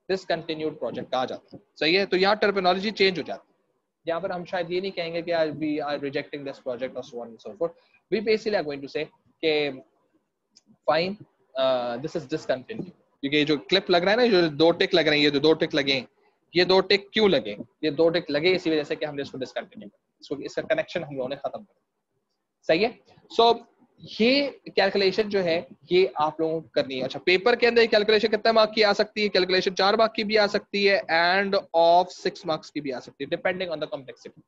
discontinued project कहा जाता है। सही है, तो यहां टर्मिनोलॉजी चेंज हो जाती है। यहाँ पर हम शायद ये नहीं कहेंगे कि we are rejecting this project और so on and so forth. We basically are going to say कि फाइन, दिस इज डिसकंटिन्यू. क्योंकि ये जो क्लिप लग रहा है ना, जो दो टिक लग रहे हैं, ये जो दो टिक लगे हैं, ये दो टिक क्यों लगे? ये दो टिक लगे इसी वजह से कि हमने इसको डिसकंटिन्यू किया, इसको इसका कनेक्शन हम लोगों ने खत्म कर दिया. सही है. सो ये कैलकुलेशन जो है ये आप लोगों को करनी है. अच्छा, पेपर के अंदर कैलकुलेशन कितने मार्क की आ सकती है? कैलकुलेशन 4 मार्क की भी आ सकती है एंड ऑफ 6 मार्क्स की भी आ सकती है, डिपेंडिंग ऑन द कॉम्प्लेक्सिटी.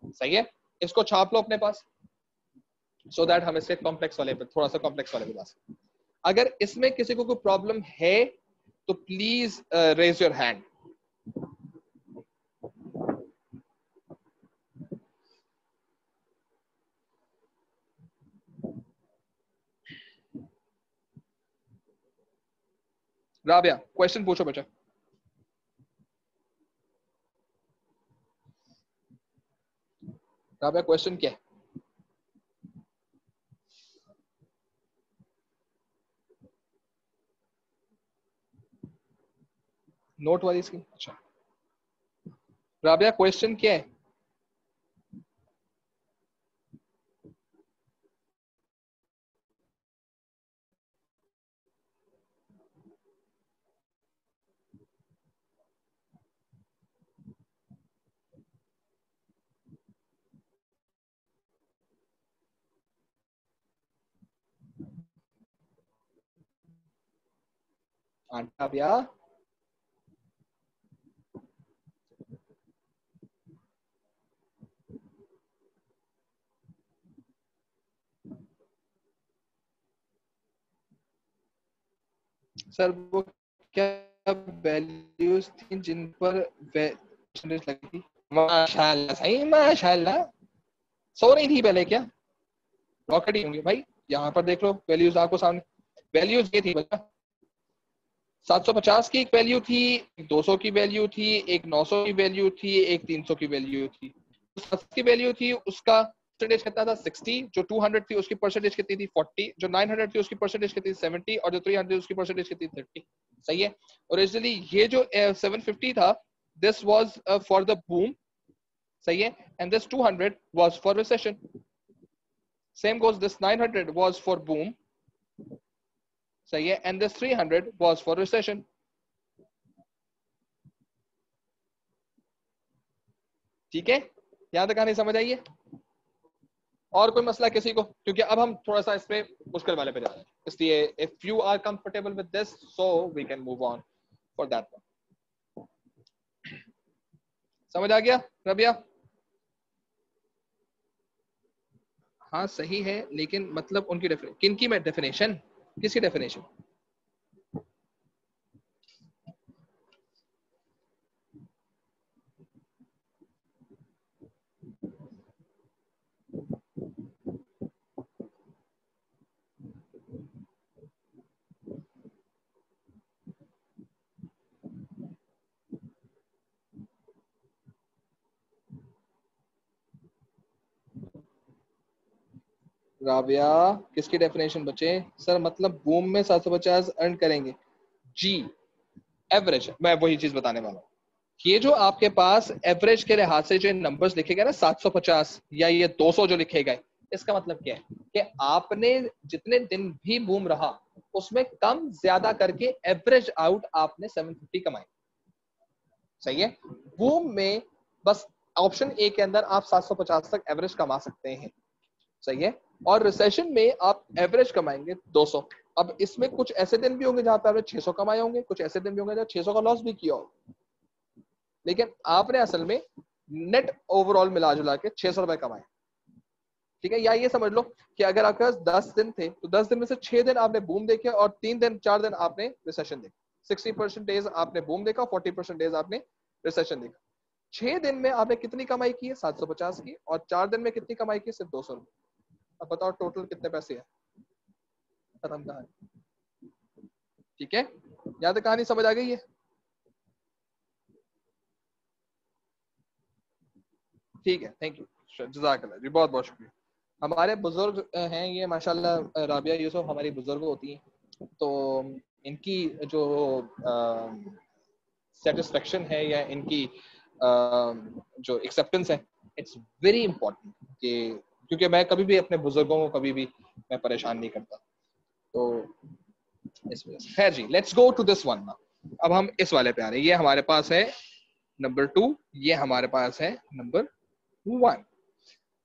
सही है. इसको छाप लो अपने पास सो दैट हम इसके कॉम्प्लेक्स वाले पे, थोड़ा सा कॉम्प्लेक्स वाले पे जा सकते. अगर इसमें किसी को कोई प्रॉब्लम है तो please raise your hand. Rabia, question पूछो बच्चा. राबिया, क्वेश्चन क्या है? नोट वाली स्क्रीन. अच्छा, राबिया क्वेश्चन क्या है? राबिया, सर वो क्या वैल्यूज थी जिन पर परसेंटेज लगी थी? माशाल्लाह, सही, माशाल्लाह. सो रही थी पहले क्या? रॉकेट ही होंगे भाई. यहाँ पर देख लो वैल्यूज आपको सामने. वैल्यूज ये थी बच्चा, 750 की एक वैल्यू थी, एक 200 की वैल्यू थी, एक 900 की वैल्यू थी, एक 300 की वैल्यू थी. 700 की वैल्यू थी उसका परसेंटेज कितना था? 60. जो 200 थी उसकी परसेंटेज कितनी थी? 40. जो 900 थी उसकी परसेंटेज कितनी थी? 70. और जो 300 उसकी परसेंटेज कितनी थी? 30. सही है. ओरिजिनली ये जो 750 था, this was for the boom. सही है. And this 200 was for recession. Same goes this 900 was for boom. सही है. And this 300 was for recession. ठीक है. यहां तक कहानी समझ आई है? और कोई मसला किसी को? क्योंकि अब हम थोड़ा सा इस पे मुश्किल वाले पे जा रहे हैं, इसलिए if you are comfortable with this so we can move on for that one. समझ आ गया रबिया? हाँ सही है, लेकिन मतलब उनकी किनकी में डेफिनेशन, किसकी डेफिनेशन? राबिया, किसकी डेफिनेशन बचे? सर मतलब बूम में 750 अर्न करेंगे जी, एवरेज. मैं वही चीज बताने वाला हूँ. ये जो आपके पास एवरेज के लिहाज से जो नंबर्स लिखे गए ना, 750 या ये 200 जो लिखे गए, इसका मतलब क्या है कि आपने जितने दिन भी बूम रहा उसमें कम ज्यादा करके एवरेज आउट आपने 750 कमाए. सही है. बूम में बस ऑप्शन ए के अंदर आप 750 तक एवरेज कमा सकते हैं. सही है. और रिसेशन में आप एवरेज कमाएंगे 200. अब इसमें कुछ ऐसे दिन भी होंगे जहां पे आपने 600 कमाए होंगे, कुछ ऐसे दिन भी होंगे जहां 600 का लॉस भी किया हो, लेकिन आपने असल में नेट ओवरऑल मिला जुला के 600 रुपए कमाए. ठीक है. या ये समझ लो कि अगर आपके पास 10 दिन थे तो 10 दिन में से 6 दिन आपने बूम देखे और 4 दिन आपने रिसेशन देखा. 60% डेज आपने बूम देखा, 40% डेज आपने रिसेशन देखा. 6 दिन में आपने कितनी कमाई की है? 750 की. और 4 दिन में कितनी कमाई की? सिर्फ 200 रुपए. अब बताओ टोटल कितने पैसे है? खत्म कहानी. ठीक है. यहाँ तक कहानी समझ आ गई है? ठीक है. Thank you. जज़ाकल्लाह जी, बहुत बहुत शुक्रिया. हमारे बुजुर्ग हैं ये माशाल्लाह. राबिया यूसुफ हमारी बुजुर्ग होती हैं, तो इनकी जो सेटिस्फेक्शन है या इनकी जो एक्सेप्टेंस है, इट्स वेरी इंपॉर्टेंट कि, क्योंकि मैं कभी भी अपने बुजुर्गों को कभी भी मैं परेशान नहीं करता, तो इस वजह से। खैर जी, let's go to this one now. अब हम इस वाले पे आ रहे हैं। ये हमारे पास है नंबर 2, ये हमारे पास है नंबर 1।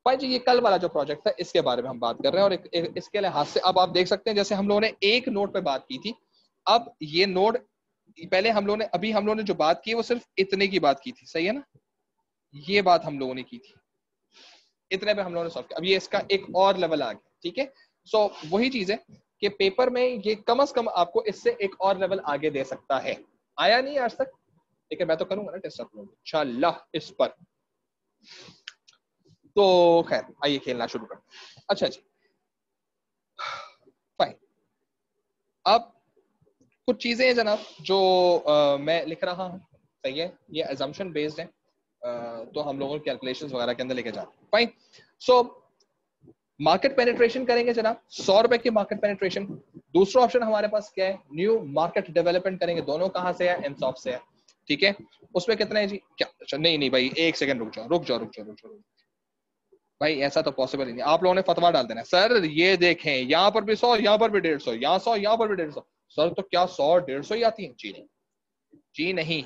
भाई जी, ये कल वाला जो प्रोजेक्ट था इसके बारे में हम बात कर रहे हैं, और इसके लिहाज से अब आप देख सकते हैं जैसे हम लोगों ने एक नोड पे बात की थी, अब ये नोड, पहले हम लोगों ने, अभी हम लोगों ने जो बात की वो सिर्फ इतने की बात की थी, सही है ना, ये बात हम लोगों ने की थी, इतने पे हम लोगों ने सॉल्व किया। अब ये इसका एक और लेवल आ गया, ठीक है। सो वही चीज है कि पेपर में ये कम से कम आपको इससे एक और लेवल आगे दे सकता है। आया नहीं आज तक, लेकिन मैं तो करूंगा ना टेस्ट अपलोड इंशाल्लाह इस पर। तो खैर आइए खेलना शुरू करते हैं। अच्छा जी, फाइन। अब कुछ चीजें हैं जनाब जो मैं लिख रहा हूँ, सही है, ये अजम्पशन बेस्ड है, तो हम लोगों को कैलकुलेशंस वगैरह के अंदर लेके जाते हैं। फाइन। सो मार्केट पेनिट्रेशन करेंगे जनाब, 100 रुपए की मार्केट पेनिट्रेशन। दूसरा ऑप्शन हमारे पास क्या है, न्यू मार्केट डेवलपमेंट करेंगे। दोनों कहां से है, एमसॉफ्ट से है, ठीक है। उसमें कितना है जी, क्या, अच्छा नहीं नहीं भाई, एक सेकंड रुक जाओ, रुक जाओ, रुक जाओ, रुक जाओ भाई, ऐसा तो पॉसिबल ही नहीं। आप लोगों ने फतवा डाल देना, सर ये देखें यहाँ पर भी 100, यहाँ पर भी 150, यहाँ 100, यहाँ पर भी 150। सर तो क्या 100 150 ही आती है? जी नहीं, जी नहीं,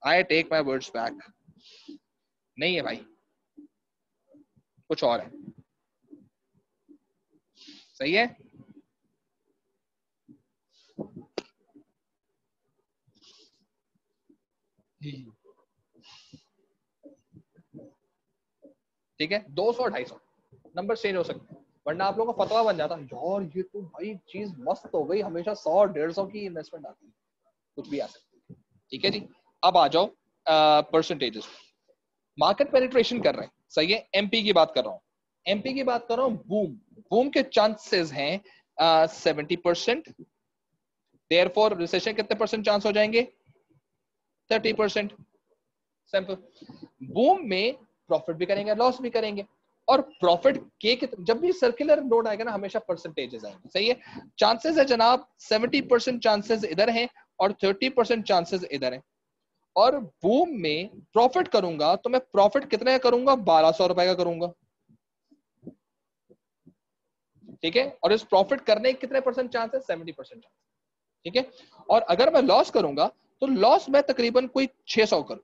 I take my words back, नहीं है भाई, कुछ और है, सही है। ठीक है, 200 250 नंबर चेंज हो सकते हैं, वरना आप लोगों का फतवा बन जाता यार ये तो भाई चीज मस्त हो गई, हमेशा 100 150 की इन्वेस्टमेंट आती है, कुछ भी आ सकती है। ठीक है जी, अब आ जाओ परसेंटेजेस। मार्केट पेनिट्रेशन कर रहे हैं, सही है, एमपी की बात कर रहा हूँ, एमपी की बात कर रहा हूँ, बूम, बूम के चांसेस हैं 70%। देयरफॉर रिसेशन कितने परसेंट चांस हो जाएंगे, 30%। सिंपल। बूम में प्रॉफिट भी करेंगे, लॉस भी करेंगे, और प्रॉफिट के जब भी सर्कुलर नोड आएगा ना, हमेशा परसेंटेजेस आएंगे, सही है। चांसेस है जनाब 70% चांसेस इधर हैं और 30% चांसेस इधर हैं। और बूम में प्रॉफिट करूंगा तो मैं प्रॉफिट कितने का करूंगा, 1200 रुपए का करूंगा, ठीक है। और इस प्रॉफिट करने के कितने परसेंट चांस है, 70% चांस, ठीक है। और अगर मैं लॉस करूंगा तो लॉस मैं तकरीबन कोई 600 करूं,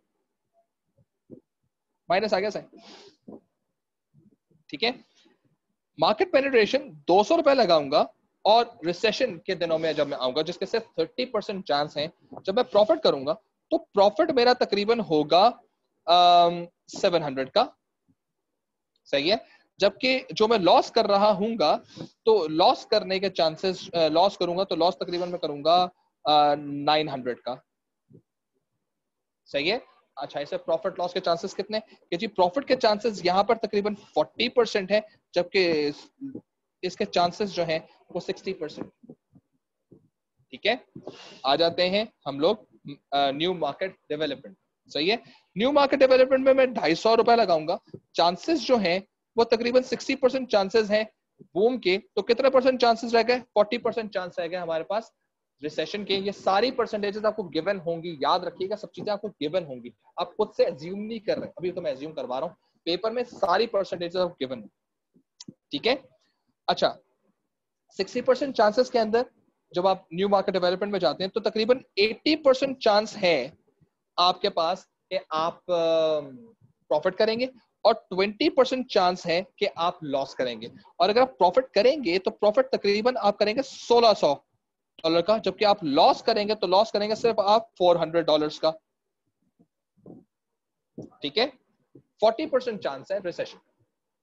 माइनस आ गया सही, ठीक है। मार्केट पेनिट्रेशन 200 रुपए लगाऊंगा, और रिसेशन के दिनों में जब मैं आऊंगा जिसके सिर्फ 30% चांस है, जब मैं प्रॉफिट करूंगा तो प्रॉफिट मेरा तकरीबन होगा 700 का, सही है। जबकि जो मैं लॉस कर रहा हूंगा, तो लॉस करने के चांसेस, लॉस करूंगा तो लॉस तकरीबन मैं करूंगा 900 का, सही है। अच्छा, इसे प्रॉफिट लॉस के चांसेस कितने, कि जी प्रॉफिट के चांसेस यहाँ पर तकरीबन 40% है, जबकि इसके चांसेस जो है वो 60%, ठीक है। आ जाते हैं हम लोग न्यू मार्केट डेवलपमेंट, सही है। न्यू मार्केट डेवलपमेंट में मैं 250 रुपए लगाऊंगा, चांसेस जो है वो तकरीबन 60% चांसेस हैं बूम के, तो कितने परसेंट चांसेस रह गए, 40% चांस रह गए हमारे पास रिसेशन के। ये सारी परसेंटेजेस आपको गिवन होंगी, याद रखिएगा, सब चीजें आपको गिवन होंगी, आप खुद से एज्यूम नहीं कर रहे, अभी तो मैं एज्यूम करवा रहा हूँ, पेपर में सारी परसेंटेजेस आपको गिवन, ठीक है। अच्छा, 60% चांसेस के अंदर जब आप न्यू मार्केट डेवलपमेंट में जाते हैं तो तकरीबन 80% चांस है आपके पास कि आप प्रॉफिट करेंगे, और 20% चांस है कि आप लॉस करेंगे। और अगर आप प्रॉफिट करेंगे तो प्रॉफिट तकरीबन आप करेंगे $1600 का, जबकि आप लॉस करेंगे तो लॉस करेंगे सिर्फ आप $400 का, ठीक है। 40% चांस है रिसेशन।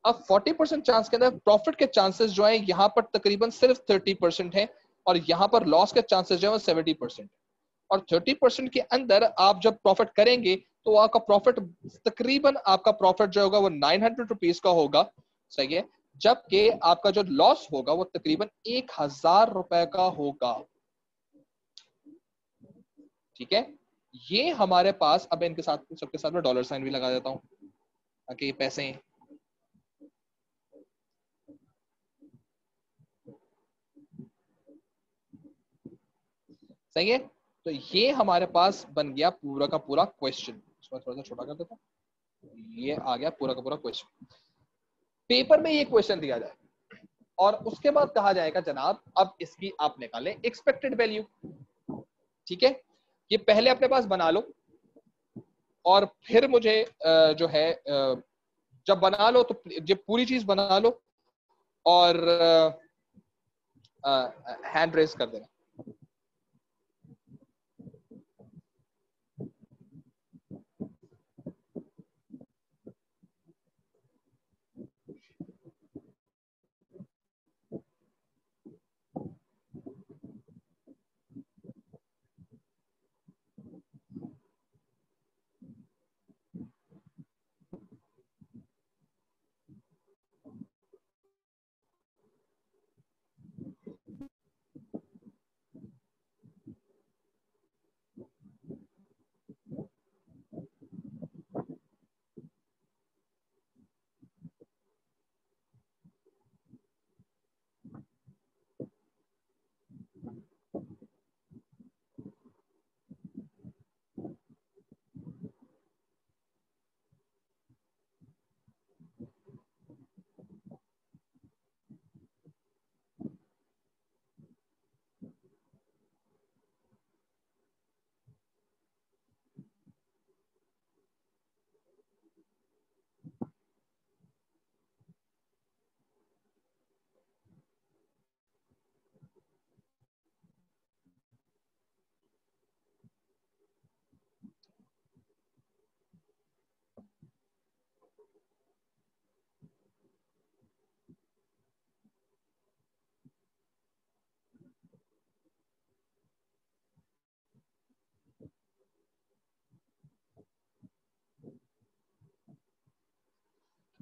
अब 40% चांस के अंदर प्रॉफिट के चांसेस जो है यहाँ पर तकरीबन सिर्फ 30% है, और यहाँ पर लॉस के चांसेस जो है 70%। और 30% के अंदर आप जब प्रॉफिट करेंगे तो आपका प्रॉफिट तकरीबन, आपका प्रॉफिट जो होगा वो 900 रुपीज का होगा, सही है। जबकि आपका जो लॉस होगा वो तकरीबन 1000 रुपए का होगा, ठीक है। ये हमारे पास, अब इनके साथ सबके साथ में डॉलर साइन भी लगा देता हूं ताकि ये पैसे हैं, सही है। तो ये हमारे पास बन गया पूरा का पूरा क्वेश्चन, इसको थोड़ा सा छोटा कर देता हूँ। ये आ गया पूरा का पूरा क्वेश्चन। पेपर में ये क्वेश्चन दिया जाए और उसके बाद कहा जाएगा जनाब अब इसकी आप निकालें एक्सपेक्टेड वैल्यू। ठीक है, ये पहले अपने पास बना लो और फिर मुझे जो है जब बना लो तो जब पूरी चीज बना लो और हैंड रेज कर देना।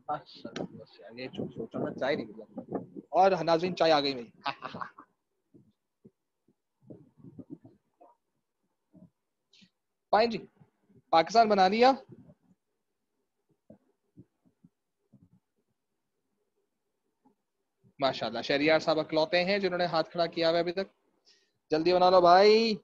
अच्छा बस यार ये सोचा मैं चाय नहीं मिला और नाज़रीन चाय आ गई मेरी। फाइन जी, पाकिस्तान बना लिया। माशाल्लाह, शहरियार साहब अकलौते हैं जिन्होंने हाथ खड़ा किया हुआ अभी तक। जल्दी बना लो भाई।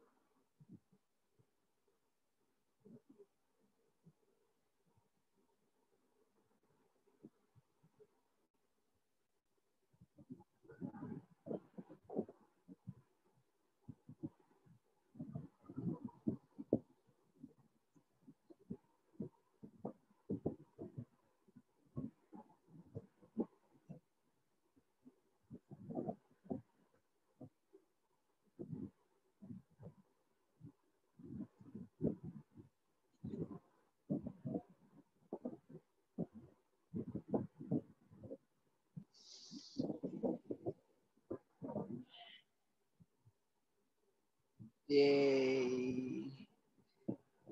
ये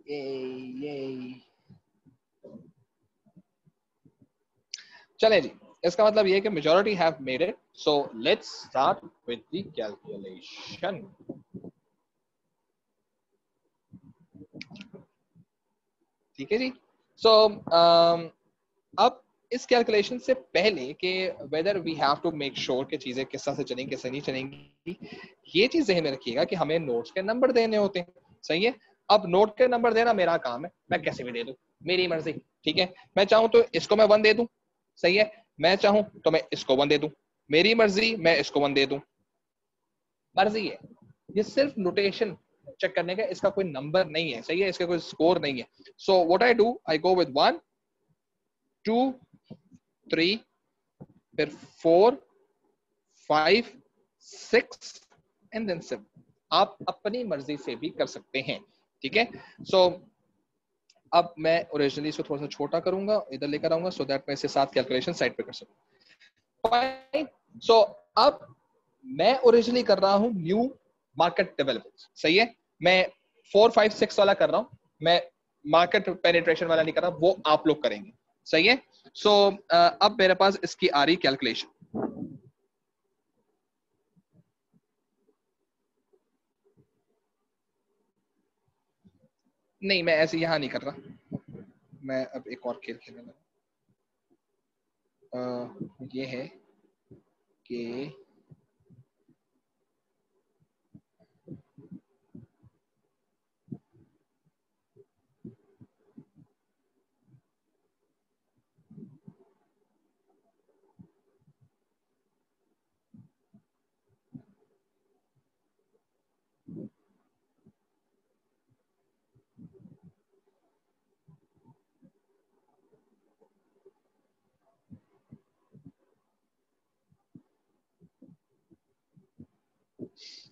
ये ये चले जी, इसका मतलब ये है कि majority have made it. So let's start with the calculation. ठीक है जी। सो अब इस कैलकुलेशन से पहले कि whether we have to make sure कि चीजें किस तरह से चलेंगी कैसे नहीं चलेंगी, ये चीज ध्यान में रखिएगा कि हमें नोट्स के नंबर देने होते हैं। सही है, अब नोट के नंबर देना मेरा काम है, मैं कैसे भी दे दूं, मेरी मर्जी। ठीक है, मैं चाहूं तो इसको मैं 1 दे दूं। सही है, मैं चाहूं तो मैं इसको 1 दे दूं, मेरी मर्जी, मैं इसको 1 दे दूं, मर्जी है। ये सिर्फ नोटेशन चेक करने का, इसका कोई नंबर नहीं है। सही है, इसका कोई स्कोर नहीं है। So what I do, I go with 1 2 3 फिर 4 5 6 एंड देन 7। आप अपनी मर्जी से भी कर सकते हैं। ठीक है, सो अब मैं ओरिजिनली इसको थोड़ा सा छोटा करूंगा, इधर लेकर आऊंगा सो दैट मैं इसे साथ कैलकुलेशन साइड पे कर सकूं। फाइन। सो अब मैं ओरिजिनली कर रहा हूं न्यू मार्केट डेवलपमेंट। सही है, मैं 4 5 6 वाला कर रहा हूं, मैं मार्केट पेनिट्रेशन वाला नहीं कर रहा, वो आप लोग करेंगे। सही है, सो अब मेरे पास इसकी आ रही कैलकुलेशन। नहीं, मैं ऐसे यहां नहीं कर रहा, मैं अब एक और खेल खेलने लगा। ये है कि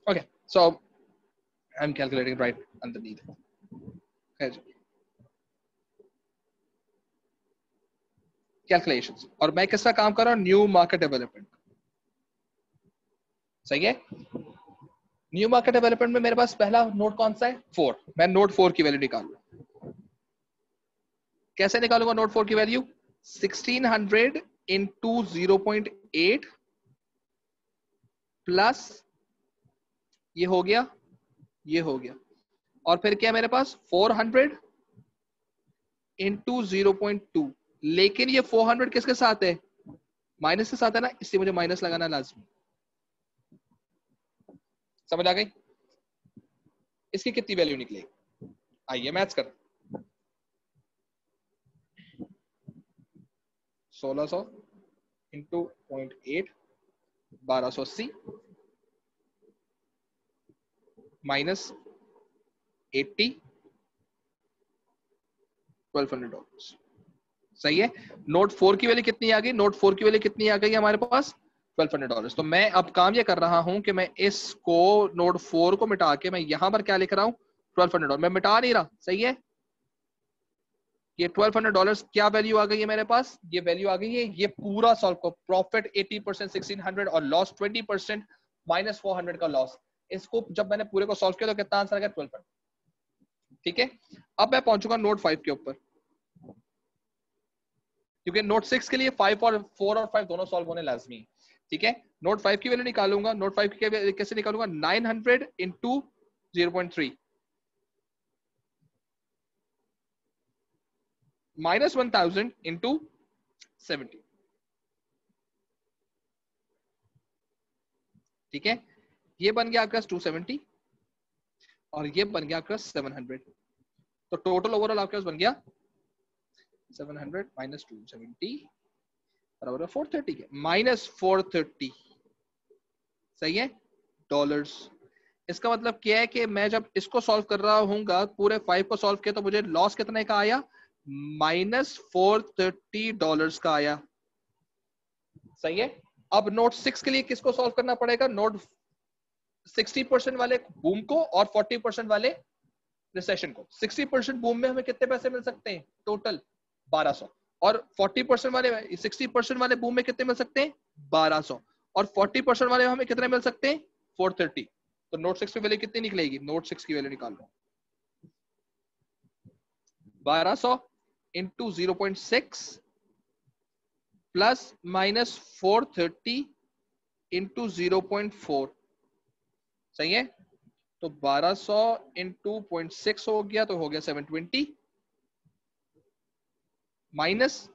Okay, so I'm calculating right underneath. Calculations, और मैं किसका काम कर रहा हूँ? New market development. सही है। न्यू मार्केट डेवलपमेंट में मेरे पास पहला नोट कौन सा है? 4। मैं नोट 4 की वैल्यू निकालूंगा। कैसे निकालूंगा नोट 4 की वैल्यू? 1600 इंटू 0.8 प्लस ये हो गया, ये हो गया, और फिर क्या मेरे पास 400 इंटू 0.2। लेकिन ये 400 किसके साथ है? माइनस के साथ है ना, इसलिए मुझे माइनस लगाना लाजमी। समझ आ गई? इसकी कितनी वैल्यू निकलेगी? आइए मैथ्स कर। 1600 इंटू 0.8 1280 माइनस 80 $1200। सही है। नोट 4 की वैल्यू कितनी आ गई? नोट 4 की वैल्यू कितनी आ गई हमारे पास? $1200। तो मैं अब काम ये कर रहा हूं कि मैं इसको नोट 4 को मिटा के मैं यहां पर क्या लिख रहा हूं? $1200। मैं मिटा नहीं रहा। सही है। ये $1200 क्या वैल्यू आ गई है मेरे पास? ये वैल्यू आ गई है। ये पूरा सॉल्व को प्रॉफिट 80% 1600 और लॉस 20% माइनस 400 का लॉस। इसको जब मैंने पूरे को सॉल्व किया तो कितना आंसर आ गया? 1200। ठीक है। अब मैं पहुंचूंगा नोट 5 के ऊपर, क्योंकि नोट 6 के लिए 5 और 4 और 5 दोनों सॉल्व होने लाजमी। ठीक है। नोट 5 की वैल्यू निकालूंगा। नोट 5 की कैसे निकालूंगा? 900 इंटू 0.3 माइनस 1000 इंटू 70। ठीक है। ये बन गया आपका 270 और ये बन गया आपका 700। तो टोटल ओवरऑल आपके पास बन गया 700 माइनस 270 बराबर 430 के माइनस 430। सही है। डॉलर्स। इसका मतलब क्या है कि मैं जब इसको सॉल्व कर रहा हूँगा, पूरे 5 को सॉल्व किया, तो मुझे लॉस कितने का आया? माइनस $430 का आया। सही है। अब नोट 6 के लिए किसको सॉल्व करना पड़ेगा? नोट 60% वाले बूम को और 40% वाले रिसेशन को। 60% बूम में हमें कितने पैसे मिल सकते हैं? टोटल 1200। और 40% वाले 60% वाले बूम में कितने मिल सकते हैं? 1200। और 40% वाले हमें कितने मिल सकते हैं? 430। तो नोट 6 की वैल्यू कितनी निकलेगी? नोट 6 की वैल्यू निकाल लो। 1200 इंटू 0.6 प्लस माइनस 430 इंटू 0.4। सही है। तो 1200 इंटू 0.6 हो गया, तो हो गया 720 माइनस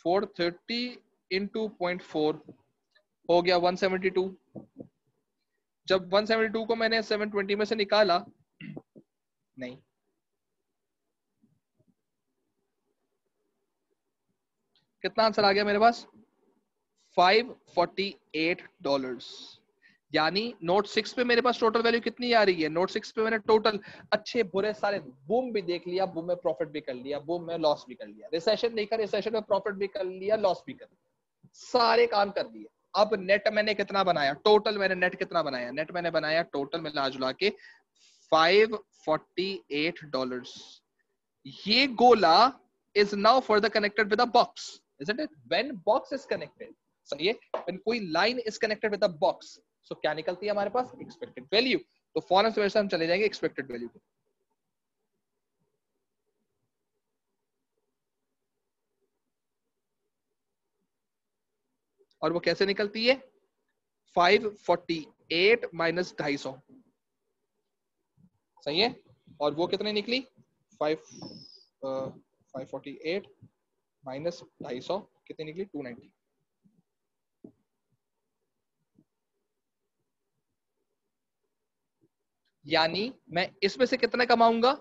430 इंटू 0.4 हो गया 172। जब 172 को मैंने 720 में से निकाला, नहीं, कितना आंसर आ गया मेरे पास? $548। यानी नोट 6 पे मेरे पास टोटल वैल्यू कितनी आ रही है? नोट 6 पे मैंने टोटल अच्छे बुरे सारे बूम भी देख लिया, बूम में प्रॉफिट भी कर लिया, बूम में लॉस भी कर लिया, रिसेशन देखा, रिसेशन में प्रॉफिट भी कर लिया, लॉस भी कर लिया, सारे काम कर दिए। अब नेट मैंने कितना बनाया? टोटल मैंने नेट कितना बनाया? नेट मैंने बनाया टोटल मिला जुला के $548। ये गोला is now further connected with a box, isn't it? When box is connected, सही है, when कोई line is connected with a box, so क्या निकलती है हमारे पास? expected value। तो फौरन से हम चले जाएंगे expected value पे। और वो कैसे निकलती है? 548 माइनस 250। सही है। और वो कितने निकली? 548 माइनस 250 कितनी निकली? 290। यानी मैं इसमें से कितने कमाऊंगा?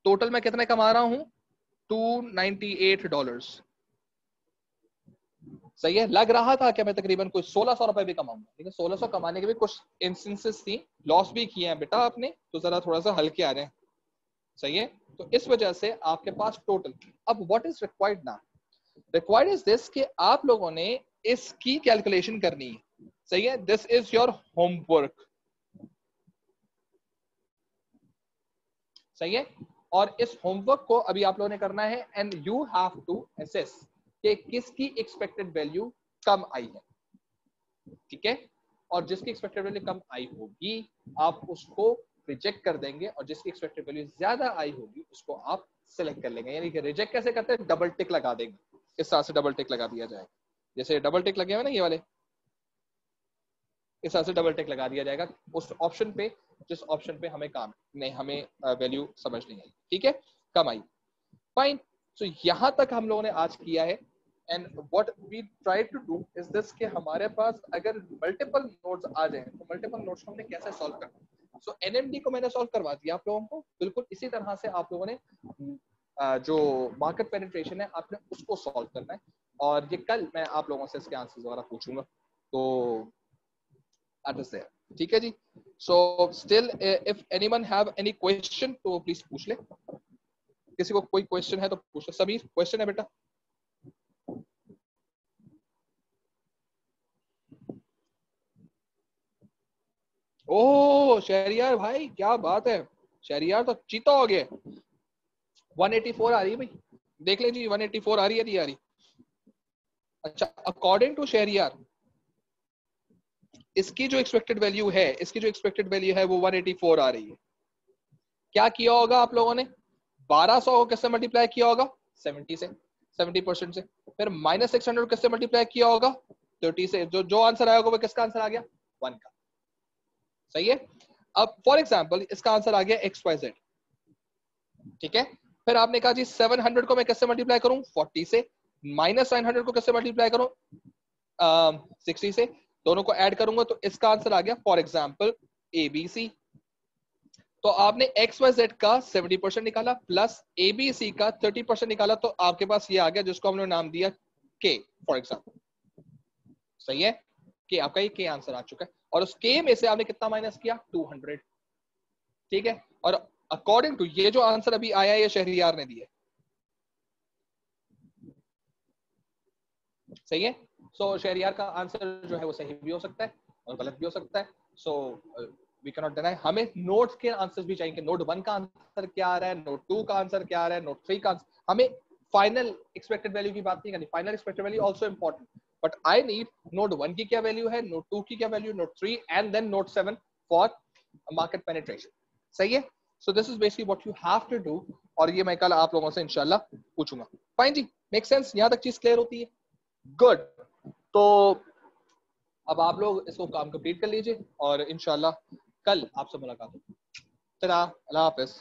टोटल मैं कितने कमा रहा हूं? $298। सही है। लग रहा था कि मैं तकरीबन कोई 1600 रुपए भी कमाऊंगा, लेकिन 1600 कमाने के भी कुछ इंस्टेंसेस थी, लॉस भी किए हैं बेटा आपने, तो जरा थोड़ा सा हल्के आ जाए। सही है। तो इस वजह से आपके पास टोटल, अब what is required now? Required is this कि आप लोगों ने इसकी कैलकुलेशन करनी है। सही है। This is your homework. सही है। और इस होमवर्क को अभी आप लोगों ने करना है and you have to assess कि किसकी एक्सपेक्टेड वैल्यू कम आई है, ठीक है। और जिसकी एक्सपेक्टेड वैल्यू कम आई होगी आप उसको रिजेक्ट कर देंगे, और जिसकी एक्सपेक्टेड वैल्यू ज्यादा आई होगी उसको आप सिलेक्ट कर लेंगे। यानी कि रिजेक्ट कैसे करते हैं, डबल टिक लगा देंगे, इस तरह से डबल टिक लगा दिया जाएगा, जैसे डबल टिक लगे हुए ना ये वाले, इस तरह से डबल टिक लगा दिया जाएगा उस ऑप्शन पे जिस ऑप्शन पे हमें काम नहीं, हमें वैल्यू समझ नहीं आई, ठीक है, कम आई। फाइन। सो यहां तक हम लोगों ने आज किया है। And what we try to do is this कि हमारे पास अगर मल्टीपल नोड्स आ जाए तो मल्टीपल नोड्स को हमने कैसे सॉल्व करना। सो एनएमडी को मैंने सॉल्व करवा दिया आप लोगों को, बिल्कुल इसी तरह से आप लोगों ने जो मार्केट पेनिट्रेशन है आपने उसको सॉल्व करना है। और ये कल मैं आप लोगों से इसके आंसर्स वगैरह पूछूंगा, तो ठीक है जी। So still if anyone have any question तो प्लीज पूछ ले, किसी को कोई क्वेश्चन है तो पूछ ले। समीर क्वेश्चन है बेटा? ओह शहरियार भाई क्या बात है, शहरियार तो चीता हो गए। 184 आ रही है भाई, देख ले जी 184 आ रही है नहीं आ रही? अच्छा अकॉर्डिंग टू शहरियार इसकी जो एक्सपेक्टेड वैल्यू है, इसकी जो एक्सपेक्टेड वैल्यू है वो 184 आ रही है। क्या किया होगा आप लोगों ने, 1200 को किससे मल्टीप्लाई किया होगा, 70 से, 70% से। फिर -600 किससे मल्टीप्लाई किया होगा, 30 से। जो जो आंसर आया होगा वो किसका आंसर आ गया, 1 का। सही है। अब फॉर एग्जाम्पल इसका आंसर आ गया XYZ, ठीक है। फिर आपने कहा जी 700 को मैं किससे मल्टीप्लाई करूं, 40 से। -900 को किससे मल्टीप्लाई करूं, 60 से। दोनों को ऐड करूंगा तो इसका आंसर आ गया फॉर एग्जाम्पल ABC। तो आपने XYZ का 70% निकाला प्लस ABC का 30% निकाला, तो आपके पास ये आ गया जिसको हमने नाम दिया K फॉर एग्जाम्पल। सही है, कि आपका ये K आंसर आ चुका है। और उस K में से आपने कितना माइनस किया, 200, ठीक है। और अकॉर्डिंग टू ये जो आंसर अभी आया है ये शहरियार ने दिया, सही है। सो शहरियार का आंसर जो है वो सही भी हो सकता है और गलत भी हो सकता है। So we can not deny. हमें नोट्स के आंसर्स भी चाहिए, नोट 1 का आंसर क्या आ रहा है, नोट 2 का आंसर क्या आ रहा है, नोट 3 का आंसर। हमें फाइनल एक्सपेक्टेड वैल्यू की बात नहीं करनी, final expected value also important, but I need note 1 की क्या वैल्यू है, नोट 2 की क्या value, note 3 and then note 7 for market penetration. सही है। So this is basically what you have to do, और ये मैं कल आप लोगों से इंशाल्लाह पूछूंगा। फाइन जी, मेक सेंस, यहां तक चीज क्लियर होती है? गुड। तो अब आप लोग इसको काम कंप्लीट कर लीजिए और इंशाल्लाह कल आपसे मुलाकात होगी। अल्लाह हाफिज।